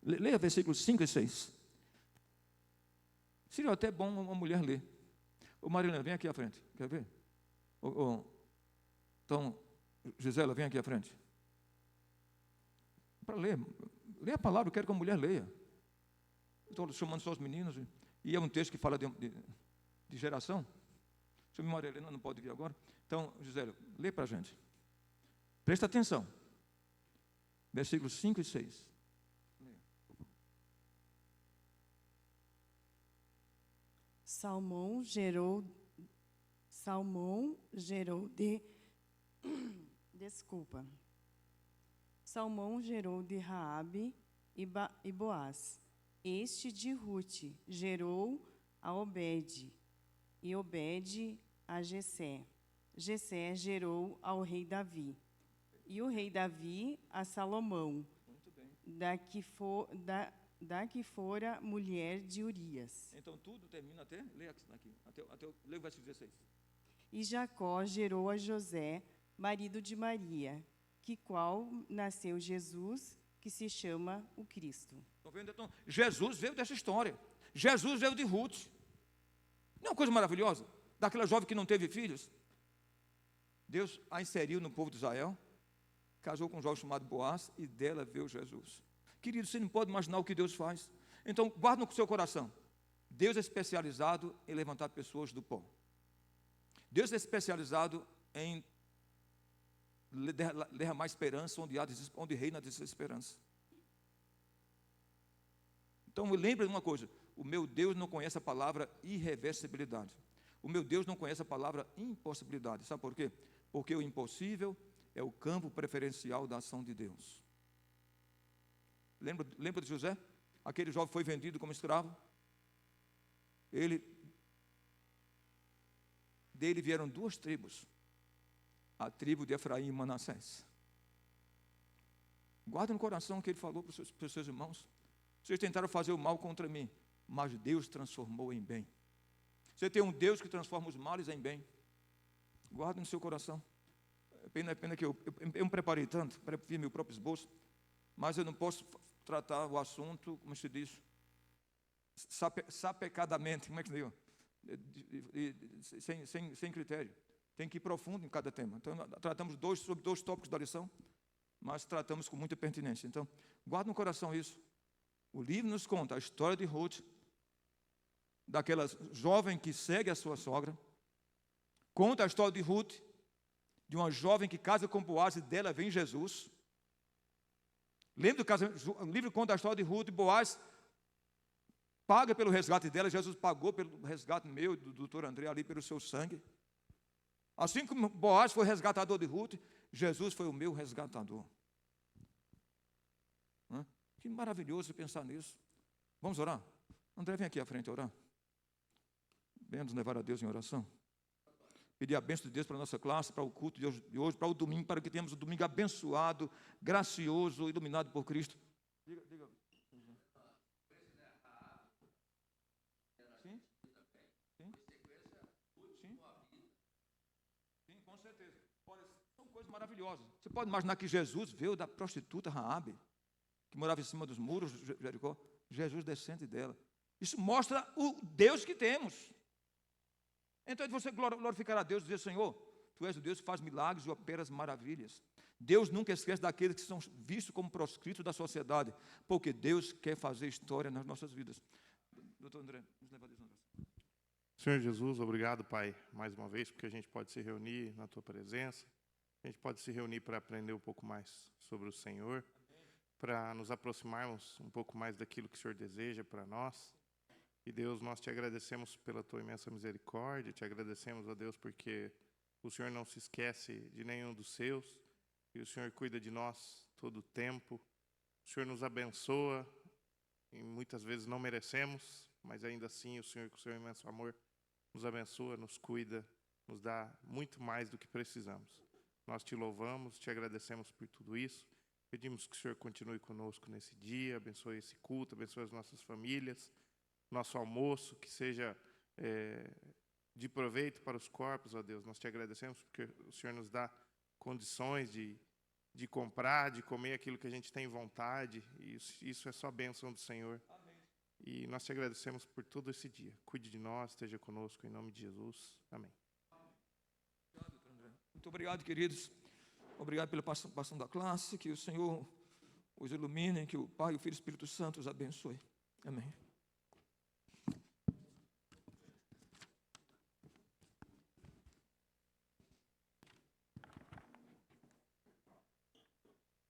Speaker 1: Leia versículos 5 e 6. Seria até bom uma mulher ler. Ô Marilena, vem aqui à frente. Quer ver? Então, Gisela, vem aqui à frente. Para ler. Lê a palavra, eu quero que a mulher leia. Estou chamando só os meninos. E é um texto que fala de geração. Deixa eu me Marilena, não pode vir agora. Então, Gisela, lê para a gente. Presta atenção. Versículos 5 e 6.
Speaker 9: Salmão gerou de desculpa. Salmão gerou de Raabe e Boaz. Este de Ruth gerou a Obed, e Obed a Jessé. Jessé gerou ao rei Davi. E o rei Davi a Salomão, da que fora mulher de Urias.
Speaker 1: Então tudo termina até, lê aqui, lê o versículo 16.
Speaker 9: E Jacó gerou a José, marido de Maria, que qual nasceu Jesus, que se chama o Cristo.
Speaker 1: Estão vendo? Então, Jesus veio dessa história. Jesus veio de Ruth. Não é uma coisa maravilhosa? Daquela jovem que não teve filhos. Deus a inseriu no povo de Israel, casou com um jovem chamado Boaz, e dela veio Jesus. Querido, você não pode imaginar o que Deus faz. Então, guarda no seu coração. Deus é especializado em levantar pessoas do pó. Deus é especializado em derramar esperança onde reina a desesperança. Então, me lembre de uma coisa. O meu Deus não conhece a palavra irreversibilidade. O meu Deus não conhece a palavra impossibilidade. Sabe por quê? Porque o impossível é o campo preferencial da ação de Deus. Lembra de José? Aquele jovem foi vendido como escravo. Dele vieram duas tribos. A tribo de Efraim e Manassés. Guarda no coração o que ele falou para os seus irmãos. Vocês tentaram fazer o mal contra mim, mas Deus transformou em bem. Você tem um Deus que transforma os males em bem. Guarda no seu coração. É pena que eu me preparei tanto, fiz meu próprio esboço, mas eu não posso tratar o assunto, como se diz, sapecadamente, como é que se diz? Sem critério. Tem que ir profundo em cada tema. Então, tratamos sobre dois tópicos da lição, mas tratamos com muita pertinência. Então, guarda no coração isso. O livro nos conta a história de Ruth, daquela jovem que segue a sua sogra. Conta a história de Ruth, de uma jovem que casa com Boaz e dela vem Jesus. Lembra do casamento? O livro conta a história de Ruth e Boaz paga pelo resgate dela. Jesus pagou pelo resgate meu, do doutor André, ali pelo seu sangue. Assim como Boaz foi resgatador de Ruth, Jesus foi o meu resgatador. Que maravilhoso pensar nisso. Vamos orar? André, vem aqui à frente orar. Vamos levar a Deus em oração. Pedir a bênção de Deus para a nossa classe, para o culto de hoje, para o domingo, para que tenhamos um domingo abençoado, gracioso, iluminado por Cristo. Diga. Sim, com certeza. Olha, são coisas maravilhosas. Você pode imaginar que Jesus veio da prostituta Raabe, que morava em cima dos muros de Jericó. Jesus descende dela. Isso mostra o Deus que temos. Então você glorificará a Deus e dizer: Senhor, Tu és o Deus que faz milagres e opera as maravilhas. Deus nunca esquece daqueles que são vistos como proscritos da sociedade, porque Deus quer fazer história nas nossas vidas. Doutor André, nos leva a Deus na oração.
Speaker 10: Senhor Jesus, obrigado, Pai, mais uma vez, porque a gente pode se reunir na Tua presença. A gente pode se reunir para aprender um pouco mais sobre o Senhor, para nos aproximarmos um pouco mais daquilo que o Senhor deseja para nós. E Deus, nós te agradecemos pela Tua imensa misericórdia, te agradecemos, ó Deus, porque o Senhor não se esquece de nenhum dos seus, e o Senhor cuida de nós todo o tempo. O Senhor nos abençoa, e muitas vezes não merecemos, mas ainda assim o Senhor, com o seu imenso amor, nos abençoa, nos cuida, nos dá muito mais do que precisamos. Nós te louvamos, te agradecemos por tudo isso. Pedimos que o Senhor continue conosco nesse dia, abençoe esse culto, abençoe as nossas famílias, nosso almoço, que seja de proveito para os corpos, ó Deus. Nós te agradecemos porque o Senhor nos dá condições de comprar, de comer aquilo que a gente tem vontade, e isso é só bênção do Senhor. Amém. E nós te agradecemos por todo esse dia. Cuide de nós, esteja conosco, em nome de Jesus. Amém.
Speaker 1: Muito obrigado, queridos. Obrigado pela participação da classe, que o Senhor os ilumine, que o Pai, o Filho e o Espírito Santo os abençoe. Amém.